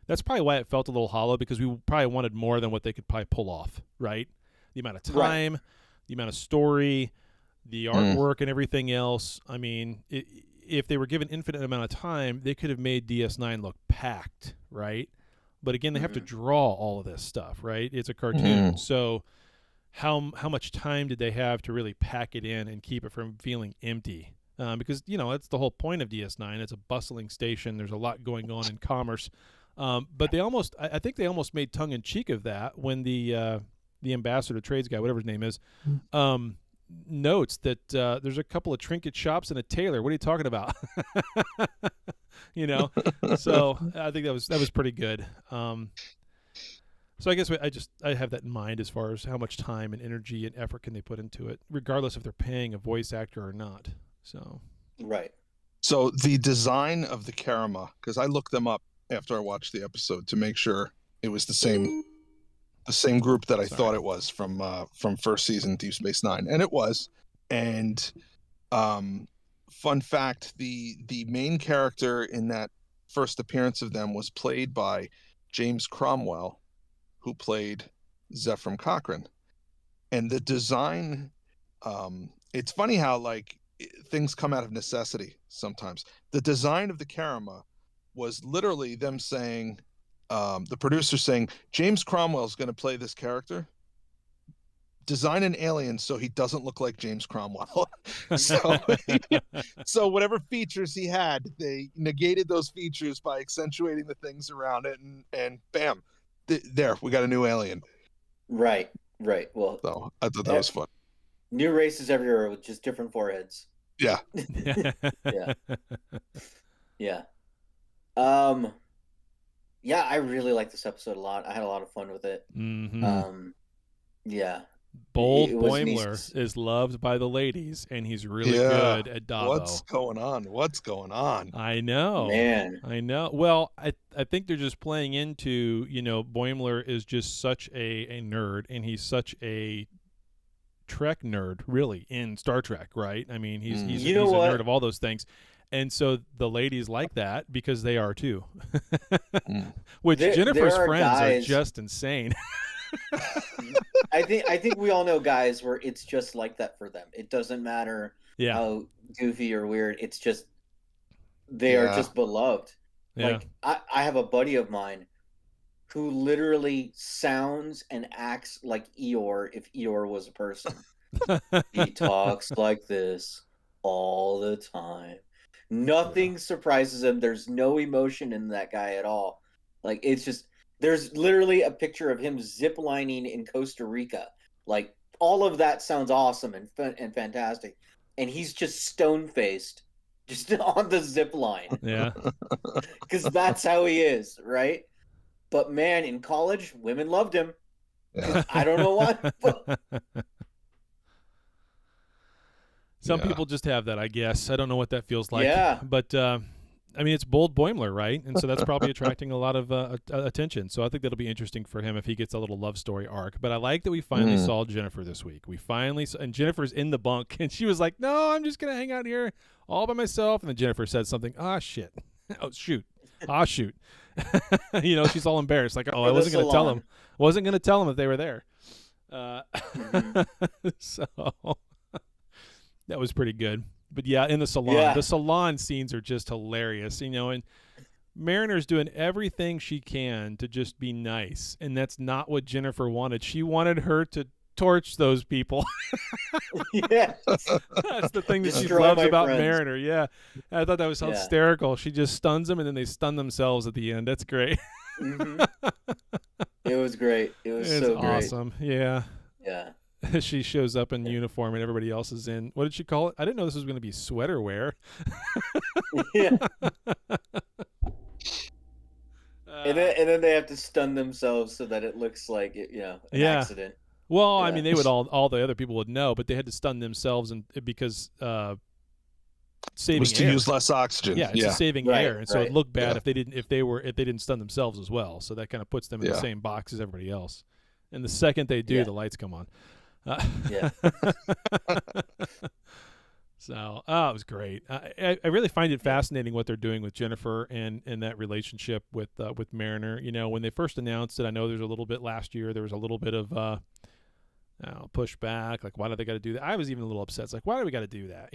That's probably why it felt a little hollow, because we probably wanted more than what they could probably pull off, right? The amount of time, the amount of story, the artwork, and everything else. I mean, if they were given infinite amount of time, they could have made DS9 look packed, right? But again, they have to draw all of this stuff, right? It's a cartoon. So how much time did they have to really pack it in and keep it from feeling empty? Because, that's the whole point of DS9. It's a bustling station. There's a lot going on in commerce. But I think they almost made tongue-in-cheek of that when the ambassador trades guy, whatever his name is, notes that there's a couple of trinket shops and a tailor. What are you talking about? So I think that was pretty good. So I guess I have that in mind as far as how much time and energy and effort can they put into it, regardless if they're paying a voice actor or not. So
So the design of the Karama, because I looked them up after I watched the episode to make sure it was the same group that I thought it was from first season Deep Space Nine, and it was. And fun fact, the main character in that first appearance of them was played by James Cromwell, who played Zephram Cochrane. And the design, it's funny how things come out of necessity sometimes. The design of the Karama was literally them saying, the producer saying, James Cromwell's going to play this character. Design an alien so he doesn't look like James Cromwell. So whatever features he had, they negated those features by accentuating the things around it, and bam, there we got a new alien.
Right. Well,
so I thought that was fun.
New races everywhere with just different foreheads.
Yeah.
Yeah. Yeah, I really like this episode a lot. I had a lot of fun with it. Yeah.
Bold Boimler is loved by the ladies, and he's really good at Dabo.
What's going on?
I know.
Man.
I know. Well, I think they're just playing into, Boimler is just such a nerd, and he's such a Trek nerd, really, in Star Trek, right? I mean, he's a nerd of all those things. And so the ladies like that because they are too. Which Jennifer's friends are just insane.
I think we all know guys where it's just like that for them. It doesn't matter how goofy or weird. It's just they are just beloved. Like I have a buddy of mine who literally sounds and acts like Eeyore if Eeyore was a person. He talks like this all the time. Nothing surprises him. There's no emotion in that guy at all. Like, it's just, there's literally a picture of him ziplining in Costa Rica. Like, all of that sounds awesome and fantastic. And he's just stone-faced, just on the zip line.
Yeah.
Because that's how he is, right? But man, in college, women loved him.
Yeah.
I don't know why.
Some people just have that, I guess. I don't know what that feels like.
Yeah.
But, I mean, it's Bold Boimler, right? And so that's probably attracting a lot of attention. So I think that'll be interesting for him if he gets a little love story arc. But I like that we finally saw Jennifer this week. And Jennifer's in the bunk, and she was like, no, I'm just going to hang out here all by myself. And then Jennifer said something, shit. Oh, shoot. Shoot. She's all embarrassed. Like, I wasn't going to tell him. Wasn't going to tell him if they were there. So that was pretty good. But yeah, in the salon scenes are just hilarious, and Mariner's doing everything she can to just be nice, and that's not what Jennifer wanted. She wanted her to torch those people.
Yeah,
that's the thing that she loves about friends. Mariner. Yeah, I thought that was hysterical. She just stuns them, and then they stun themselves at the end. That's great.
It was great. It's so great.
Awesome. Yeah.
Yeah.
She shows up in uniform and everybody else is in. What did she call it? I didn't know this was going to be sweater wear.
Yeah. And then they have to stun themselves so that it looks like an accident.
Well, I mean, they would all the other people would know, but they had to stun themselves because saving
it was to
air.
Use less oxygen.
Yeah, it's saving air, and so it looked bad
Yeah.
if they didn't stun themselves as well. So that kind of puts them in the same box as everybody else. And the second they do, the lights come on.
Yeah.
So, it was great. I really find it fascinating what they're doing with Jennifer and that relationship with Mariner. When they first announced it, I know there's a little bit last year. There was a little bit of pushback. Like, why do they got to do that? I was even a little upset. It's like, why do we got to do that?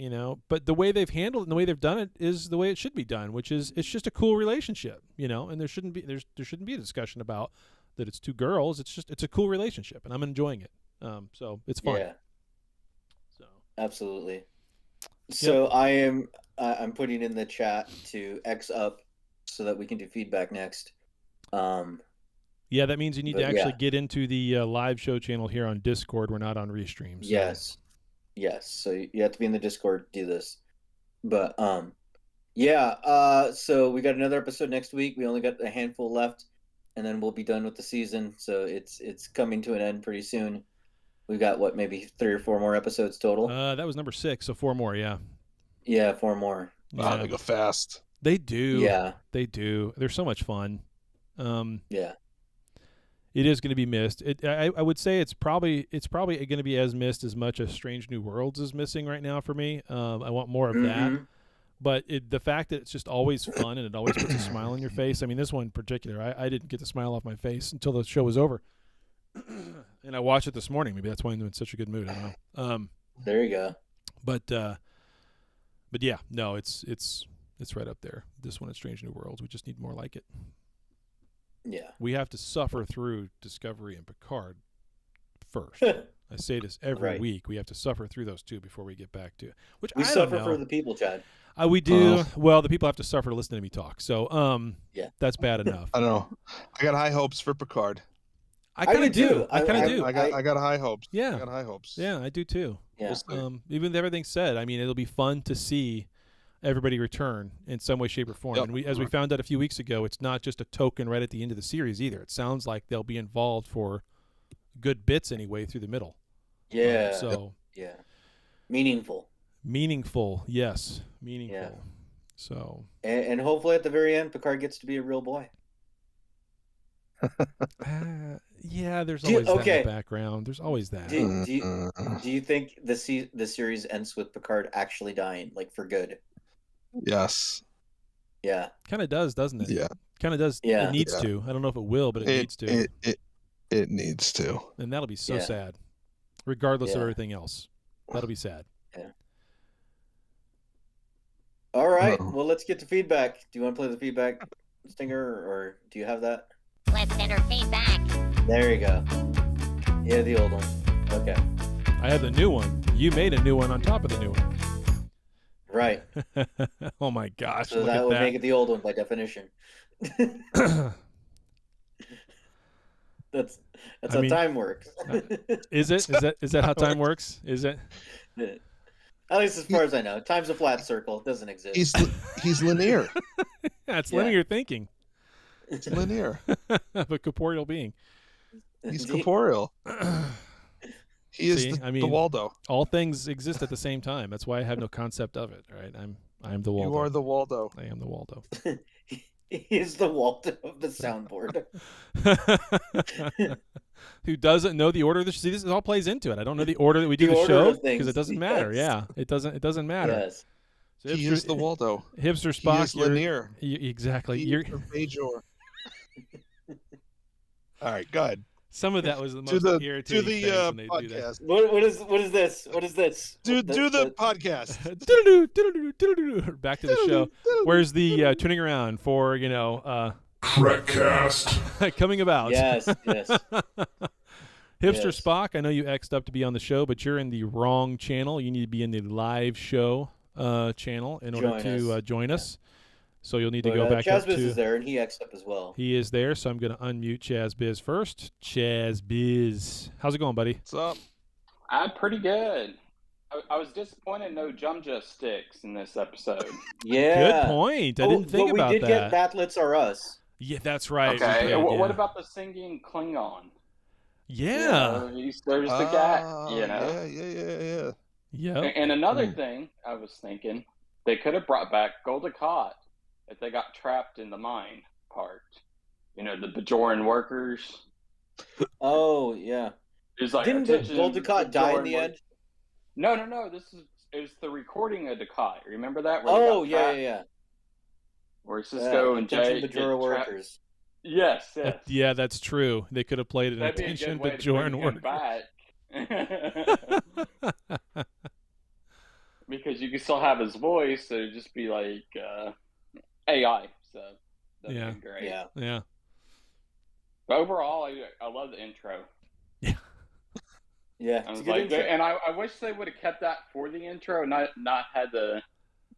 But the way they've handled it and the way they've done it is the way it should be done, which is it's just a cool relationship. And there shouldn't be a discussion about that. It's two girls. It's a cool relationship, and I'm enjoying it. So it's fun.
Yeah. So absolutely. So I'm putting in the chat to X up so that we can do feedback next.
Yeah, that means you need to actually get into the live show channel here on Discord. We're not on Restream. So.
Yes. So you have to be in the Discord to do this. But so we got another episode next week. We only got a handful left, and then we'll be done with the season. So it's coming to an end pretty soon. We've got, maybe 3 or 4 more episodes total?
That was number 6, so 4 more, yeah.
Yeah, 4 more.
Wow, they go fast.
They do.
Yeah.
They do. They're so much fun.
Yeah.
It is going to be missed. I would say it's probably going to be as missed as much as Strange New Worlds is missing right now for me. I want more of that. But the fact that it's just always fun and it always puts a smile on your face. I mean, this one in particular, I didn't get the smile off my face until the show was over. And I watched it this morning. Maybe that's why I'm in such a good mood. I don't know.
There you go.
But yeah, no, it's right up there. This one is Strange New Worlds. We just need more like it.
Yeah.
We have to suffer through Discovery and Picard first. I say this every week. We have to suffer through those two before we get back to it. Which
we suffer for the people, Chad.
We do. Well, the people have to suffer to listen to me talk. So that's bad enough.
I don't know. I got high hopes for Picard.
I kind of do. I kind of do.
I got high hopes.
Yeah.
I got high hopes.
Yeah, I do too.
Yeah.
Even with everything said, I mean, it'll be fun to see everybody return in some way, shape, or form.
Yep.
And as we found out a few weeks ago, it's not just a token right at the end of the series either. It sounds like they'll be involved for good bits anyway through the middle.
Yeah.
Yeah.
Meaningful.
Yes. Meaningful.
Yeah.
So.
And hopefully at the very end, Picard gets to be a real boy.
Yeah, there's always that in the background. There's always that.
Do you think the series ends with Picard actually dying, like for good?
Yes.
Yeah.
Kind of does, doesn't it?
Yeah.
Kind of does.
Yeah.
It needs to. I don't know if it will, but it needs to.
It needs to.
And that'll be so sad, regardless of everything else. That'll be sad.
Yeah. All right. Well, let's get to feedback. Do you want to play the feedback stinger, or do you have that?
Let's enter feedback.
There you go. Yeah, the old one. Okay.
I have the new one. You made a new one on top of the new one.
Right.
Oh my gosh!
So
look
that
at
would
that.
make it the old one by definition. That's how time works.
Is it? Is that how time works? Is it?
At least as far as I know, time's a flat circle. It doesn't exist.
He's linear.
Yeah, it's linear thinking.
It's linear.
Of a corporeal being.
He's corporeal. He is the Waldo.
All things exist at the same time. That's why I have no concept of it. Right? I am the Waldo.
You are the Waldo.
I am the Waldo.
He is the Waldo of the soundboard.
Who doesn't know the order of the show? See, this all plays into it. I don't know the order that we do the show because it doesn't matter. Yeah, it doesn't matter.
Yes.
So
he is the Waldo.
Hipster Spock.
He is linear.
Exactly.
He is Major. All right, go ahead.
Some of that was the most irritating things when they
podcast.
do that.
What is this? What is this?
Do the podcast.
Back to the show. Where's the turning around for
Trekcast
coming about?
Yes.
Hipster Spock, I know you X'd up to be on the show, but you're in the wrong channel. You need to be in the live show channel in order to join us. So you'll need to go back up to...
Chaz Biz is there, and he X'd up as well.
He is there, so I'm going to unmute Chaz Biz first. Chaz Biz. How's it going, buddy?
What's up?
I'm pretty good. I was disappointed no Jumja sticks in this episode.
Yeah.
Good point. I didn't think about that.
We did get Batlets Are Us.
Yeah, that's right.
Okay. What about the singing Klingon?
Yeah.
There's the guy,
Yeah.
Yeah.
And another thing I was thinking, they could have brought back Goldacott if they got trapped in the mine part. The Bajoran workers.
Oh, yeah. Didn't Goldacott die in the end?
No. It was the recording of Dukat. Remember that?
Yeah.
Where Cisco and Jay
Bajoran workers.
Yes.
Yeah, that's true. They could have played an attention Bajoran worker.
Back. Because you can still have his voice, so it'd just be like AI. So that'd be great.
Yeah.
But overall, I love the intro.
Yeah,
I was like, and I wish they would have kept that for the intro, not had the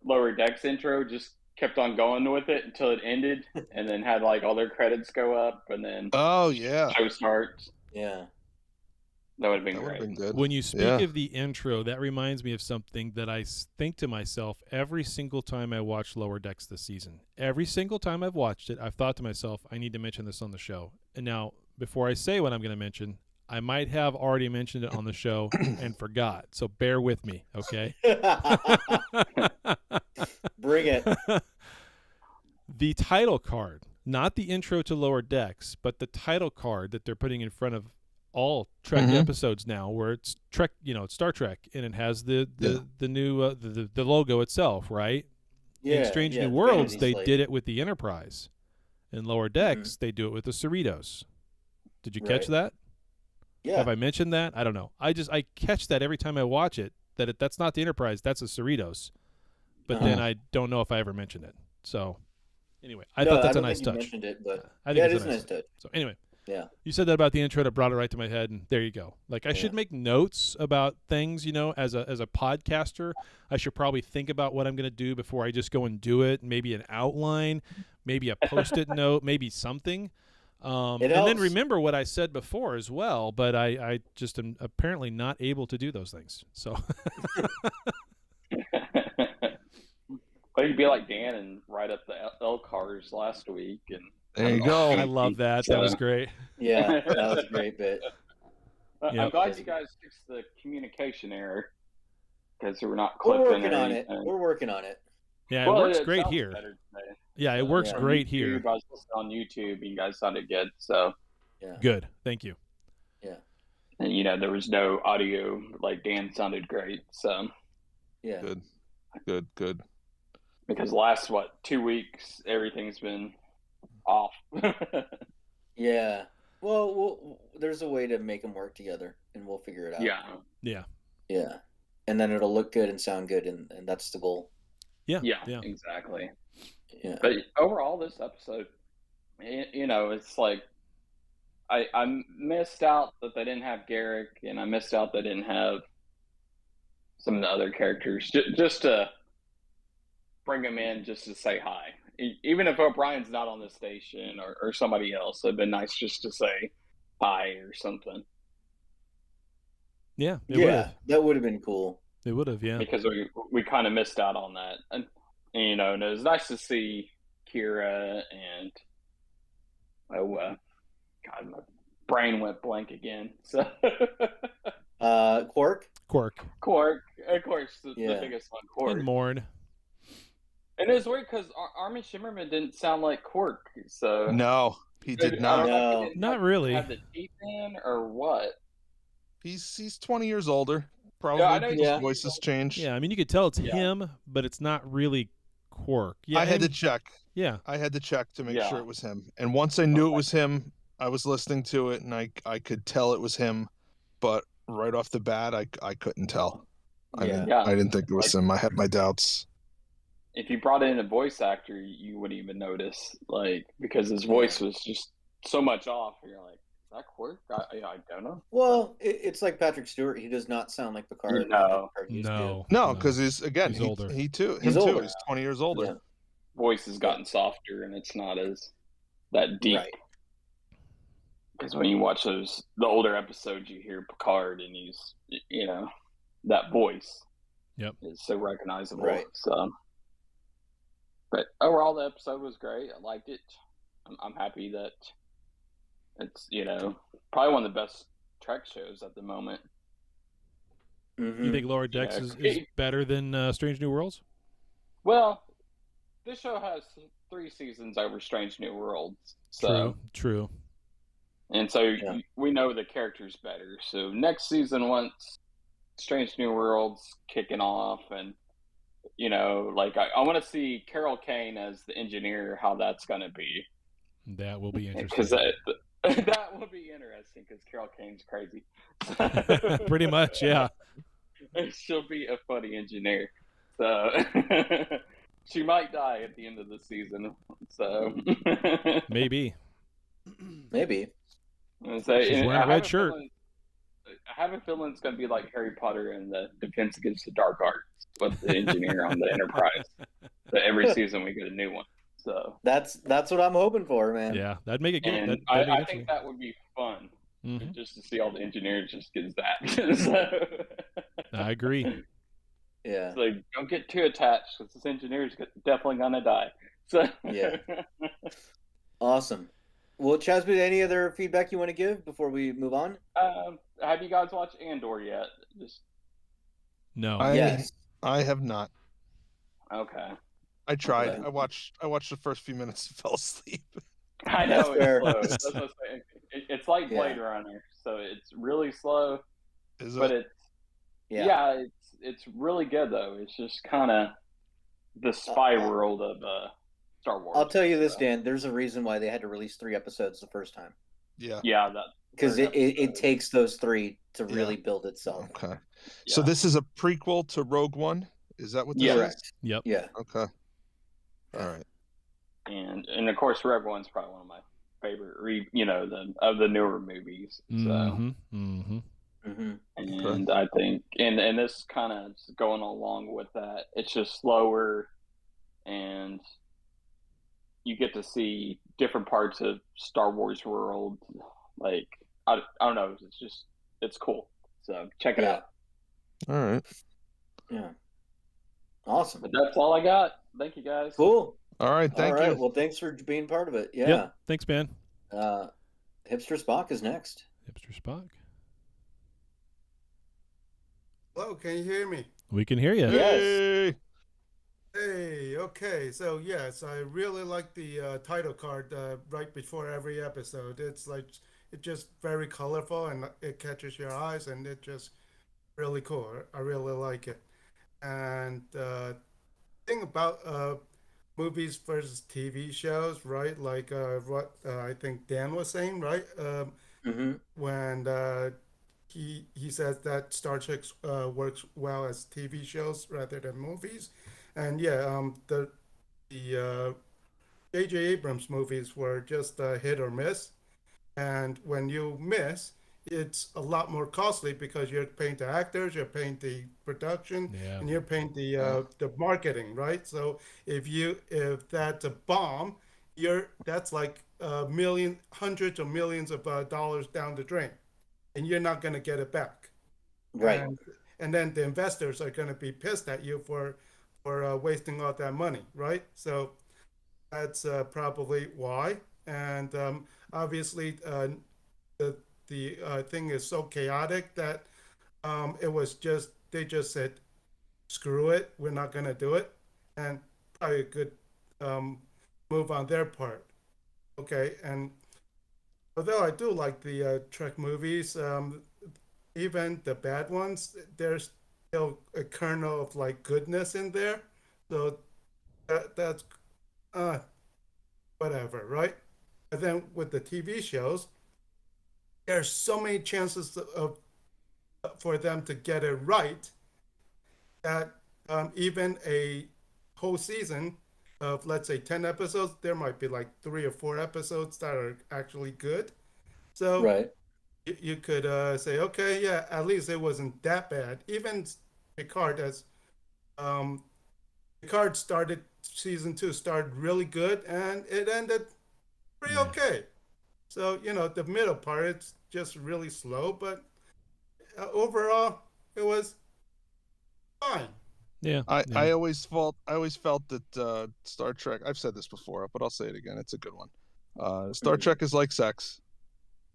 Lower Decks intro. Just kept on going with it until it ended, and then had like all their credits go up, and then show starts.
Yeah,
that would have been great.
Been good.
When you speak of the intro, that reminds me of something that I think to myself every single time I watch Lower Decks this season. Every single time I've watched it, I've thought to myself, I need to mention this on the show. And now, before I say what I'm going to mention, I might have already mentioned it on the show and forgot. So bear with me, okay?
Bring it.
The title card, not the intro to Lower Decks, but the title card that they're putting in front of all Trek episodes now, where it's Trek, it's Star Trek, and it has the new the logo itself, right?
Yeah.
In Strange New Worlds, they did it with the Enterprise. In Lower Decks, they do it with the Cerritos. Did you catch that?
Yeah.
Have I mentioned that? I don't know. I catch that every time I watch it. That's not the Enterprise. That's a Cerritos. But then I don't know if I ever mentioned it. So anyway, I thought that's a nice touch.
Mentioned it, but
I think
it is a nice touch.
So anyway, you said that about the intro. That brought it right to my head, and there you go. Like I should make notes about things. As a podcaster, I should probably think about what I'm going to do before I just go and do it. Maybe an outline, maybe a post-it note, maybe something. And then remember what I said before as well, but I just am apparently not able to do those things. So
well, you'd be like Dan and write up the L cars last week, and
there you go.
I love that. That was great.
Yeah, that was a great bit.
I'm glad you guys fixed the communication error because we're not clipping.
We're working on it.
Yeah, it works great here. Yeah, it works great here.
You guys on YouTube, you guys sounded good. So
good. Thank you.
Yeah.
And there was no audio. Like Dan sounded great. So
yeah.
Good.
Because last 2 weeks everything's been off.
Yeah. Well, there's a way to make them work together, and we'll figure it out.
Yeah.
And then it'll look good and sound good, and that's the goal.
Yeah. Exactly.
Yeah.
But overall, this episode, it's like I missed out that they didn't have Garrick, and I missed out they didn't have some of the other characters, just to bring them in, just to say hi. Even if O'Brien's not on the station or somebody else, it'd been nice just to say hi or something.
Yeah,
that would have been cool.
It would have, yeah.
Because we kind of missed out on that, and and it was nice to see Kira and God, my brain went blank again. So
Quark,
of course, the biggest one, Quark,
and Morn.
And it's weird because Armin Shimmerman didn't sound like Quark, so
no, he did not.
No,
not really.
Have the teeth in or what?
He's 20 years older. Probably his voice has changed.
Yeah, I mean you could tell it's him, but it's not really Quark. Yeah,
I had to check.
Yeah,
I had to check to make sure it was him. And once I knew it was him, I was listening to it and I could tell it was him, but right off the bat I couldn't tell. I didn't think it was him. I had my doubts.
If you brought in a voice actor, you wouldn't even notice, because his voice was just so much off. You're like, is that Quark? I don't know.
Well, it's like Patrick Stewart. He does not sound like Picard.
No,
because he's older. He's 20 years older.
Yeah.
Voice has gotten softer, and it's not as that deep.
Right.
Because when you watch the older episodes, you hear Picard, and he's, that voice.
Yep.
Is so recognizable.
Right.
So. But overall, the episode was great. I liked it. I'm happy that it's, probably one of the best Trek shows at the moment.
Mm-hmm.
You think Lower Decks is better than Strange New Worlds?
Well, this show has 3 seasons over Strange New Worlds. So,
True.
And so we know the character's better. So next season, once Strange New Worlds kicking off and I want to see Carol Kane as the engineer, how that's going to be.
That will be interesting.
Because that will be interesting because Carol Kane's crazy.
Pretty much, yeah.
She'll be a funny engineer. So she might die at the end of the season. So
maybe.
Maybe.
So,
she's wearing a red shirt.
I have a feeling it's going to be like Harry Potter and the Defense Against the Dark Arts with the engineer on the Enterprise. So every season we get a new one. So
that's what I'm hoping for, man.
Yeah, that'd make it good.
And I think that would be fun, just to see all the engineers just get that. So,
I agree.
Yeah.
So don't get too attached because this engineer's definitely going to die. So
yeah. Awesome. Well, Chasby, any other feedback you want to give before we move on?
Have you guys watched Andor yet?
No.
Yes.
I have not.
Okay.
I tried. Okay. I watched the first few minutes and fell asleep.
I know it's slow. It's like Blade Runner, so it's really slow.
Is it?
But it's really good though. It's just kind of the spy world of Star Wars.
I'll tell you this, Dan. There's a reason why they had to release 3 episodes the first time.
Yeah.
Yeah,
because it takes those 3 to really build itself.
Okay. Yeah. So this is a prequel to Rogue One? Is that what this is?
Yep.
Yeah.
Okay. All right.
And of course, Rogue One's probably one of my favorite, of the newer movies. So. And I think, and this kind of going along with that, it's just slower, and you get to see different parts of Star Wars world. Like, I don't know, it's cool. So check it out.
All right.
Yeah. Awesome.
But that's all I got. Thank you, guys.
Cool.
All right. Thank you.
Well, thanks for being part of it. Yeah.
Yep. Thanks, man.
Hipster Spock is next.
Hipster Spock.
Hello, can you hear me?
We can hear you.
Yes.
Hey, okay. So, yes, I really like the title card right before every episode. It's just very colorful and it catches your eyes and it's just really cool. I really like it. And thing about movies versus TV shows, right? Like what I think Dan was saying, right? When he says that Star Trek works well as TV shows rather than movies, and the J.J. Abrams movies were just hit or miss, and when you miss, it's a lot more costly because you're paying the actors, you're paying the production,
Yeah.
and you're paying the marketing, right? So if that's a bomb, that's like hundreds of millions of dollars down the drain, and you're not going to get it back.
Right.
And then the investors are going to be pissed at you for wasting all that money, right? So that's probably why. And obviously, the thing is so chaotic that it was just they just said, "Screw it, we're not going to do it," and probably a good um, move on their part. Okay, and although I do like the Trek movies, even the bad ones, there's still a kernel of like goodness in there. So that's uh, whatever, right? And then with the TV shows, there's so many chances of for them to get it right that even a whole season of, let's say, 10 episodes, there might be like 3 or 4 episodes that are actually good. So
Right.
you could say, okay, yeah, at least it wasn't that bad. Even Picard, as um, Picard started, season 2 started really good and it ended pretty
Yeah.
okay. So, the middle part, it's just really slow, but overall, it was fine.
Yeah.
I always felt that Star Trek. I've said this before, but I'll say it again. It's a good one. Star Trek is like sex.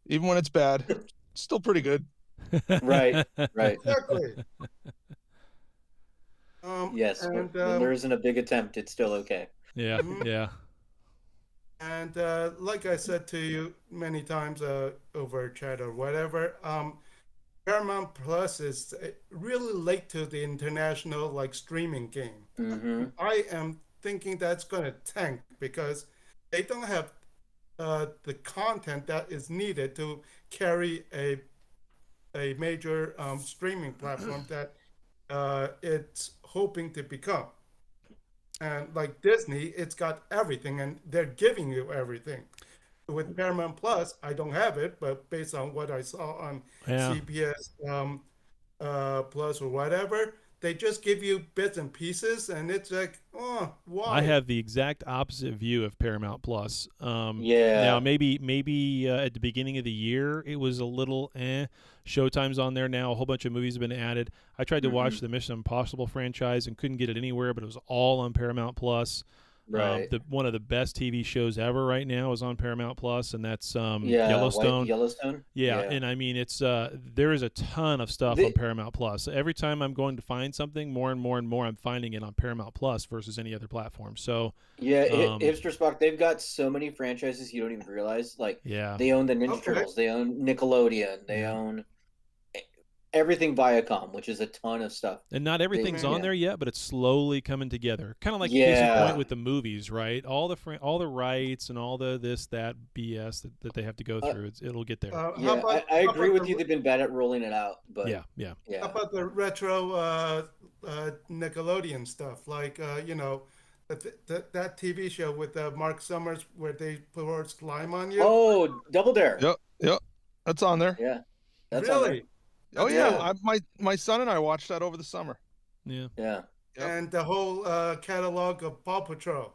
Even when it's bad, it's still pretty good.
Right. Right.
Exactly.
Yes.
And
When there isn't a big attempt, it's still okay.
Yeah. Yeah.
and like I said to you many times over chat or whatever, Paramount Plus is really late to the international like streaming game.
Mm-hmm.
I am thinking that's going to tank because they don't have the content that is needed to carry a major streaming platform that it's hoping to become. And like Disney, it's got everything, and they're giving you everything. With Paramount Plus, I don't have it, but based on what I saw on
Yeah.
CBS Plus or whatever, they just give you bits and pieces, and it's like, oh, why?
I have the exact opposite view of Paramount Plus.
Yeah.
Now, maybe at the beginning of the year it was a little Showtime's on there now. A whole bunch of movies have been added. I tried to watch the Mission Impossible franchise and couldn't get it anywhere, but it was all on Paramount Plus.
Right.
One of the best TV shows ever right now is on Paramount Plus, and that's
Yeah.
Yellowstone.
Yellowstone.
Yeah, and I mean it's there is a ton of stuff on Paramount Plus. Every time I'm going to find something, more and more and more, I'm finding it on Paramount Plus versus any other platform. So
yeah, Hipster Spock, they've got so many franchises you don't even realize. Like,
yeah,
they own the Ninja Turtles, they own Nickelodeon, they own everything Viacom, which is a ton of stuff.
And not everything's on there yet, but it's slowly coming together. Kind of like
case in
point with the movies, right? All the rights and all the this that BS that they have to go through. It'll get there.
I agree with you. They've been bad at rolling it out, but
yeah.
How about the retro Nickelodeon stuff, like that TV show with Mark Summers where they pour slime on you?
Oh, Double Dare.
Yep, that's on there.
Yeah, that's
really.
On there.
Oh yeah, my son and I watched that over the summer.
Yeah.
Yep.
And the whole catalog of Paw Patrol.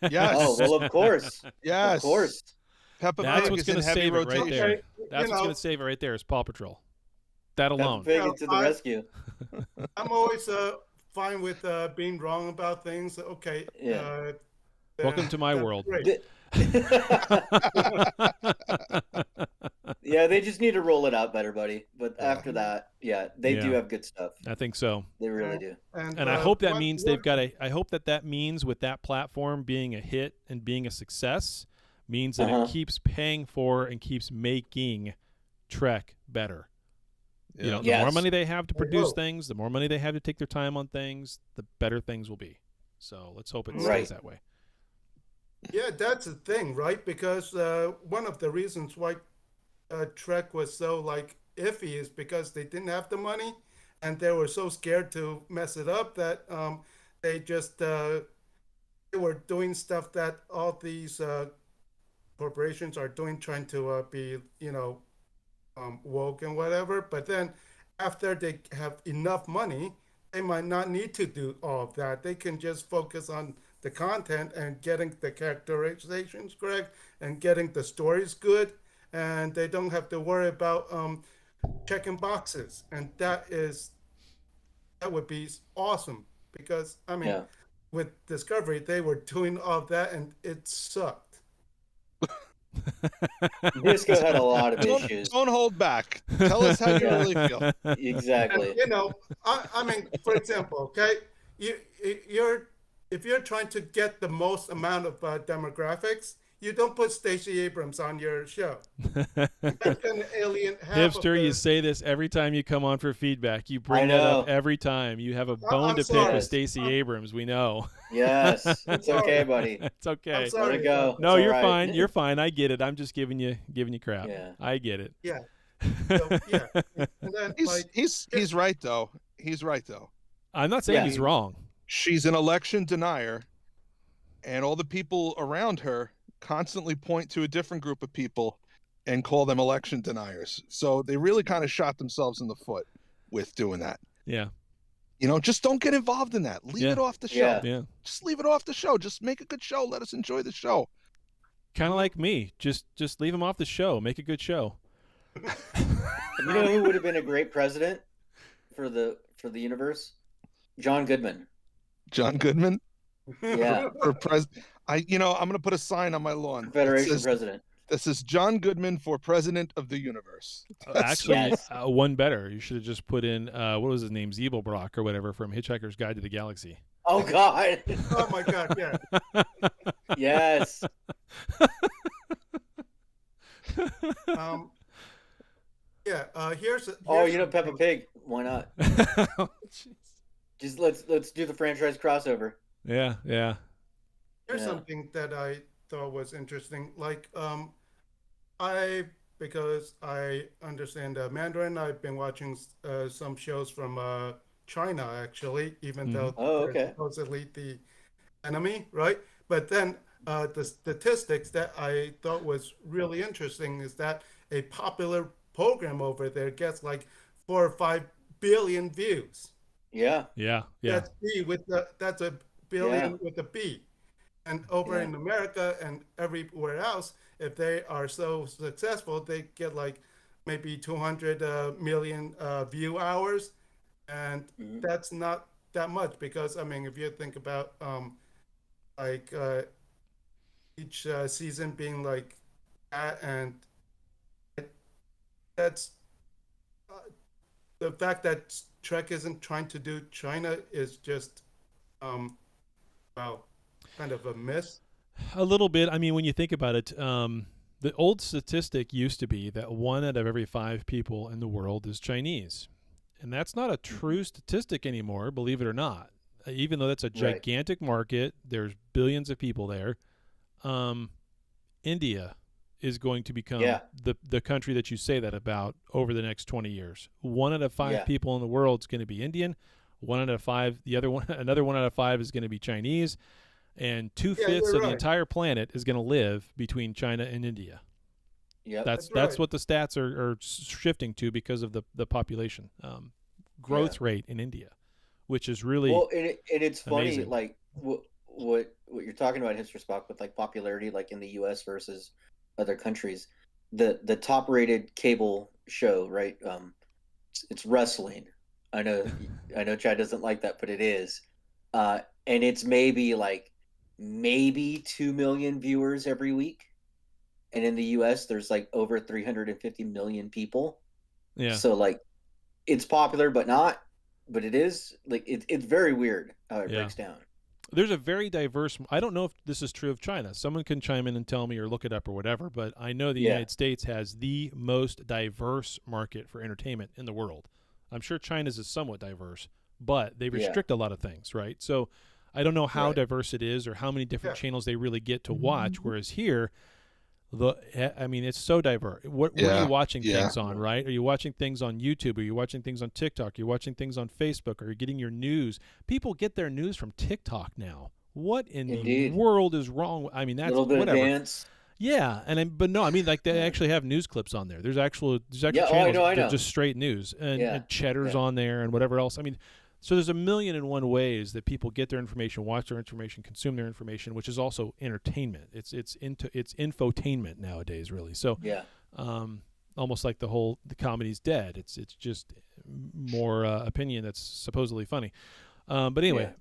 Yes.
Oh well, of course.
Yes.
Of course.
Peppa
That's
Pig
what's
going to
save it right there.
Okay,
That's what's going to save it right there is Paw Patrol. That alone.
Peppa Pig to the rescue.
I'm always fine with being wrong about things. Okay.
Yeah.
Welcome to my world.
Yeah, they just need to roll it out better, buddy. But after that, they do have good stuff.
I think so.
They really do.
And I hope that means they've got I hope that means with that platform being a hit and being a success means that it keeps paying for and keeps making Trek better.
Yeah.
You know, the more money they have to produce things, the more money they have to take their time on things, the better things will be. So let's hope it stays that way.
Yeah, that's the thing, right? Because one of the reasons why Trek was so like iffy is because they didn't have the money, and they were so scared to mess it up that they just they were doing stuff that all these corporations are doing, trying to be woke and whatever. But then after they have enough money, they might not need to do all of that. They can just focus on the content and getting the characterizations correct and getting the stories good, and they don't have to worry about checking boxes. And that would be awesome because I mean,
Yeah.
with Discovery, they were doing all that and it sucked.
Disco had a lot of issues.
Don't hold back. Tell us how you
Yeah.
really feel.
Exactly.
And, you know, I mean, for example, okay, you're if you're trying to get the most amount of demographics, you don't put Stacey Abrams on your show. That's going to alien half of
Hipster,
the,
you say this every time you come on for feedback. You bring
I
that up
know.
every time. You have a bone
I'm
to pick
sorry.
with Stacey Abrams. We know.
Yes. It's okay, buddy.
It's okay.
I'm sorry.
Let it go.
No,
It's
you're
all right.
fine. You're fine. I get it. I'm just giving you crap.
Yeah.
I get it.
Yeah. So, yeah. And then,
He's right though. He's right though.
I'm not saying
Yeah.
he's wrong.
She's an election denier, and all the people around her constantly point to a different group of people and call them election deniers. So they really kind of shot themselves in the foot with doing that.
Yeah.
You know, just don't get involved in that. Leave
Yeah.
it off the show.
Yeah.
Yeah.
Just leave it off the show. Just make a good show. Let us enjoy the show.
Kind of like me. Just leave him off the show. Make a good show.
You know who would have been a great president for the universe? John Goodman.
John Goodman
Yeah.
for president. I'm going to put a sign on my lawn.
Federation president.
This is John Goodman for president of the universe.
Actually,
Yes.
one better. You should have just put in what was his name, Zebelbrock or whatever from Hitchhiker's Guide to the Galaxy.
Oh God.
oh my God, yeah.
Yes.
Yeah. Here's
Oh, you know Peppa Pig. Why not?
Oh, jeez.
Just let's do the franchise crossover.
Yeah. Yeah.
Here's
Yeah.
something that I thought was interesting. Like, because I understand Mandarin, I've been watching some shows from China, actually, even though
Oh,
they're
okay.
supposedly the enemy, right? But then the statistics that I thought was really interesting is that a popular program over there gets like 4 or 5 billion views.
Yeah.
Yeah. Yeah.
That's a billion
Yeah.
with a B. And over
Yeah.
in America and everywhere else, if they are so successful, they get like maybe 200 million view hours. And
Mhm.
that's not that much because, I mean, if you think about like each season being like that, and that's the fact that Trek isn't trying to do China is just, well, kind of a miss.
A little bit. I mean, when you think about it, the old statistic used to be that 1 out of every 5 people in the world is Chinese. And that's not a true statistic anymore, believe it or not. Even though that's a gigantic market, there's billions of people there. India is going to become the country that you say that about over the next 20 years. 1 out of 5 people in the world is going to be Indian. 1 out of 5, another 1 out of 5 is going to be Chinese. And 2/5 of the entire planet is going to live between China and India.
Yeah,
that's what the stats are shifting to because of the population growth rate in India, which is really
and it's
amazing.
funny, like what you're talking about, Hipster Spock, with like popularity, like in the U.S. versus other countries. The top rated cable show, right? It's wrestling. I know Chad doesn't like that, but it is, and it's maybe 2 million viewers every week. And in the U.S., there's like over 350 million people.
Yeah.
So like, it's popular, but not. But it is like it's very weird how it breaks down.
There's a very diverse. I don't know if this is true of China. Someone can chime in and tell me or look it up or whatever. But I know the United States has the most diverse market for entertainment in the world. I'm sure China's is somewhat diverse, but they restrict a lot of things, right? So I don't know how diverse it is or how many different channels they really get to watch. Whereas here, it's so diverse. What are you watching things on, right? Are you watching things on YouTube? Are you watching things on TikTok? Are you watching things on Facebook? Are you getting your news? People get their news from TikTok now. What in the world is wrong? I mean, that's
a little bit
whatever.
advanced.
Yeah, but no, I mean like they actually have news clips on there. There's actual channels
I know.
that are just straight news and Cheddar's on there and whatever else. I mean, so there's a million and one ways that people get their information, watch their information, consume their information, which is also entertainment. It's infotainment nowadays, really. So almost like the comedy's dead. It's just more opinion that's supposedly funny. But anyway,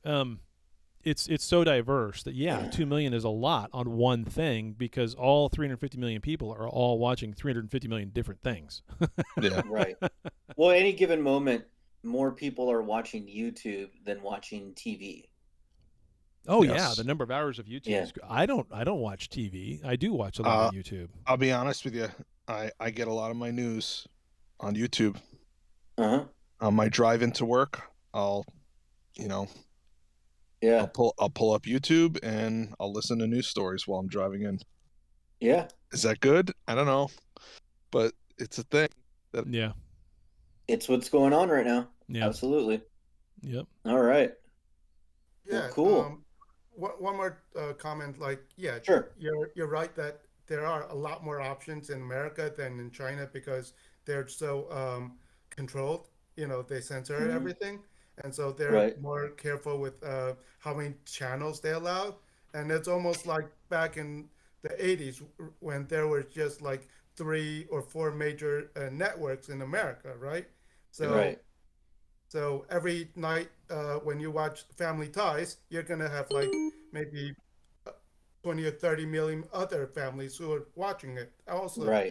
it's so diverse that 2 million is a lot on one thing because all 350 million people are all watching 350 million different things.
Yeah.
Right. Well, any given moment, more people are watching YouTube than watching TV.
Oh yeah, the number of hours of YouTube. Is, I don't watch TV. I do watch a lot of YouTube.
I'll be honest with you. I get a lot of my news on YouTube. On my drive into work, I'll pull up YouTube and I'll listen to news stories while I'm driving in.
Yeah.
Is that good? I don't know, but it's a thing.
It's what's going on right now.
Yeah.
Absolutely.
Yep.
All right.
Yeah.
Well, cool.
One more comment. Like,
sure.
You're right that there are a lot more options in America than in China because they're so controlled. They censor everything, and so they're more careful with how many channels they allow. And it's almost like back in the 80s when there were just like 3 or 4 major networks in America, right? So every night when you watch Family Ties, you're gonna have like maybe 20 or 30 million other families who are watching it also.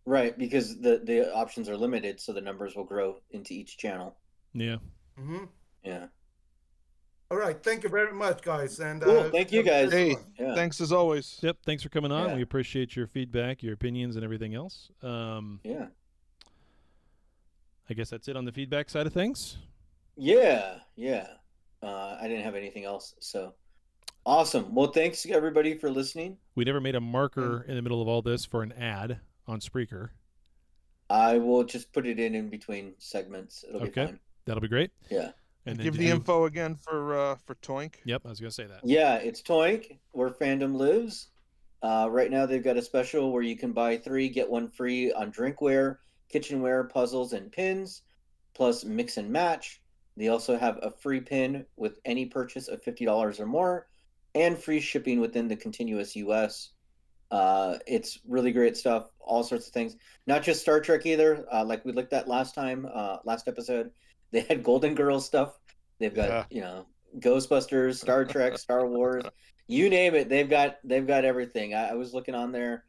Right, because the options are limited, so the numbers will grow into each channel.
Yeah.
Mm-hmm.
Yeah.
All right. Thank you very much, guys. And
cool. Thank you, guys.
Hey, thanks as always.
Yep. Thanks for coming on. We appreciate your feedback, your opinions, and everything else.
Yeah.
I guess that's it on the feedback side of things.
Yeah. I didn't have anything else, so awesome. Well, thanks everybody for listening.
We never made a marker in the middle of all this for an ad on Spreaker.
I will just put it in between segments. It'll be fine.
That'll be great.
Yeah.
And give the info again for Toink.
Yep, I was gonna say that.
Yeah, it's Toink, where fandom lives. Right now they've got a special where you can buy 3, get 1 free on drinkware, kitchenware, puzzles, and pins, plus mix and match. They also have a free pin with any purchase of $50 or more, and free shipping within the continuous US. It's really great stuff, all sorts of things. Not just Star Trek either. Like we looked at last episode, they had Golden Girls stuff. They've got Ghostbusters, Star Trek, Star Wars, you name it. They've got everything. I was looking on there.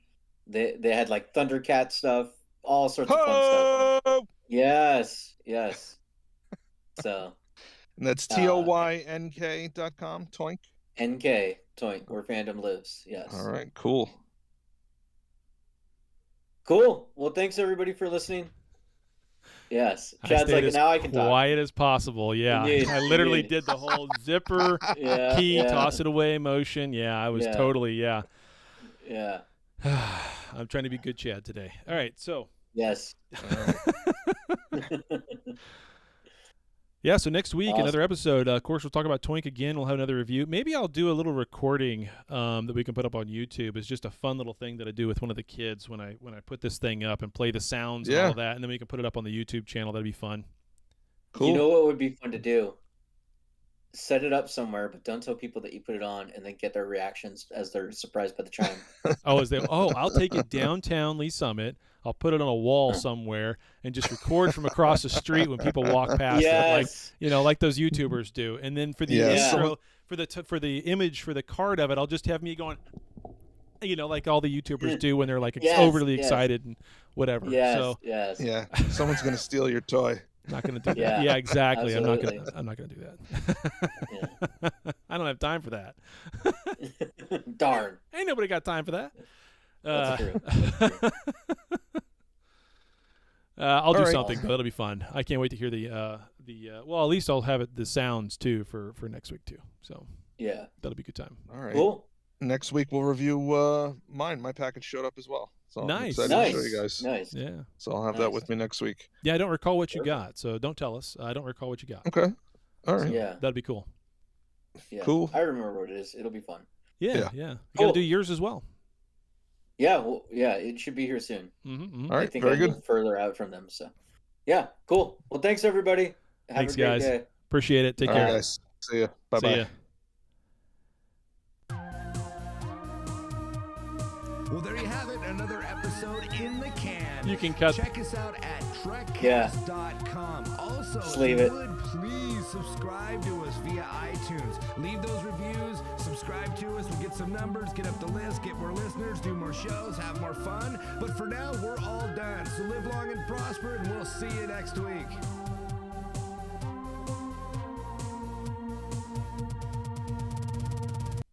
They had like Thundercat stuff, all sorts of fun stuff. Yes. So.
And that's TOYNK.com, Toink.
NK, Toink, where fandom lives. Yes.
All right. Cool.
Well, thanks everybody for listening. Yes. Chad's like, now I can talk.
Quiet as possible. Yeah. I literally did the whole zipper key, toss it away motion. Yeah, I was totally,
Yeah.
I'm trying to be good, Chad, today. All right. So.
Yes.
Yeah, so next week, another episode. Of course, we'll talk about Toink again. We'll have another review. Maybe I'll do a little recording that we can put up on YouTube. It's just a fun little thing that I do with one of the kids when I put this thing up and play the sounds and all that, and then we can put it up on the YouTube channel. That'd be fun.
Cool. You know what would be fun to do? Set it up somewhere, but don't tell people that you put it on, and then get their reactions as they're surprised by the chime.
I'll take it downtown Lee Summit. I'll put it on a wall somewhere and just record from across the street when people walk past it, like those YouTubers do. And then for the intro, for the image for the card of it, I'll just have me going, like all the YouTubers do when they're like overly excited and whatever.
Yeah.
Someone's gonna steal your toy.
Not gonna do that. Yeah, exactly.
Absolutely.
I'm not gonna do that. I don't have time for that.
Darn.
Ain't nobody got time for that.
That's true.
I'll do something though. It'll be fun. I can't wait to hear well, at least I'll have the sounds too for next week too. So
yeah,
that'll be a good time.
All right.
Cool.
Next week we'll review mine. My package showed up as well. So
nice.
I'm excited to show you guys.
Nice.
Yeah.
So I'll have that with me next week.
Yeah, I don't recall what you got, so don't tell us. I don't recall what you got.
Okay. All right.
Yeah.
That'd be cool.
Yeah.
Cool.
I remember what it is. It'll be fun.
Yeah. You got to do yours as well.
Yeah, well, yeah, it should be here soon.
Mm-hmm.
All right,
I think
very
I
good.
live further out from them, so yeah, cool. Well, thanks everybody.
Thanks,
a great
guys.
Day.
Appreciate it. Take
All
care,
right, guys. See ya. Bye bye.
See ya.
Well, there you have it. Another episode in the can.
You can cut.
Check us out at Trekcast.com. Also,
Just
if
leave
you
it.
would, please subscribe to us via iTunes. Leave those reviews. Subscribe to us. We'll get some numbers, get up the list, get more listeners, do more shows, have more fun. But for now, we're all done. So live long and prosper, and we'll see you next week.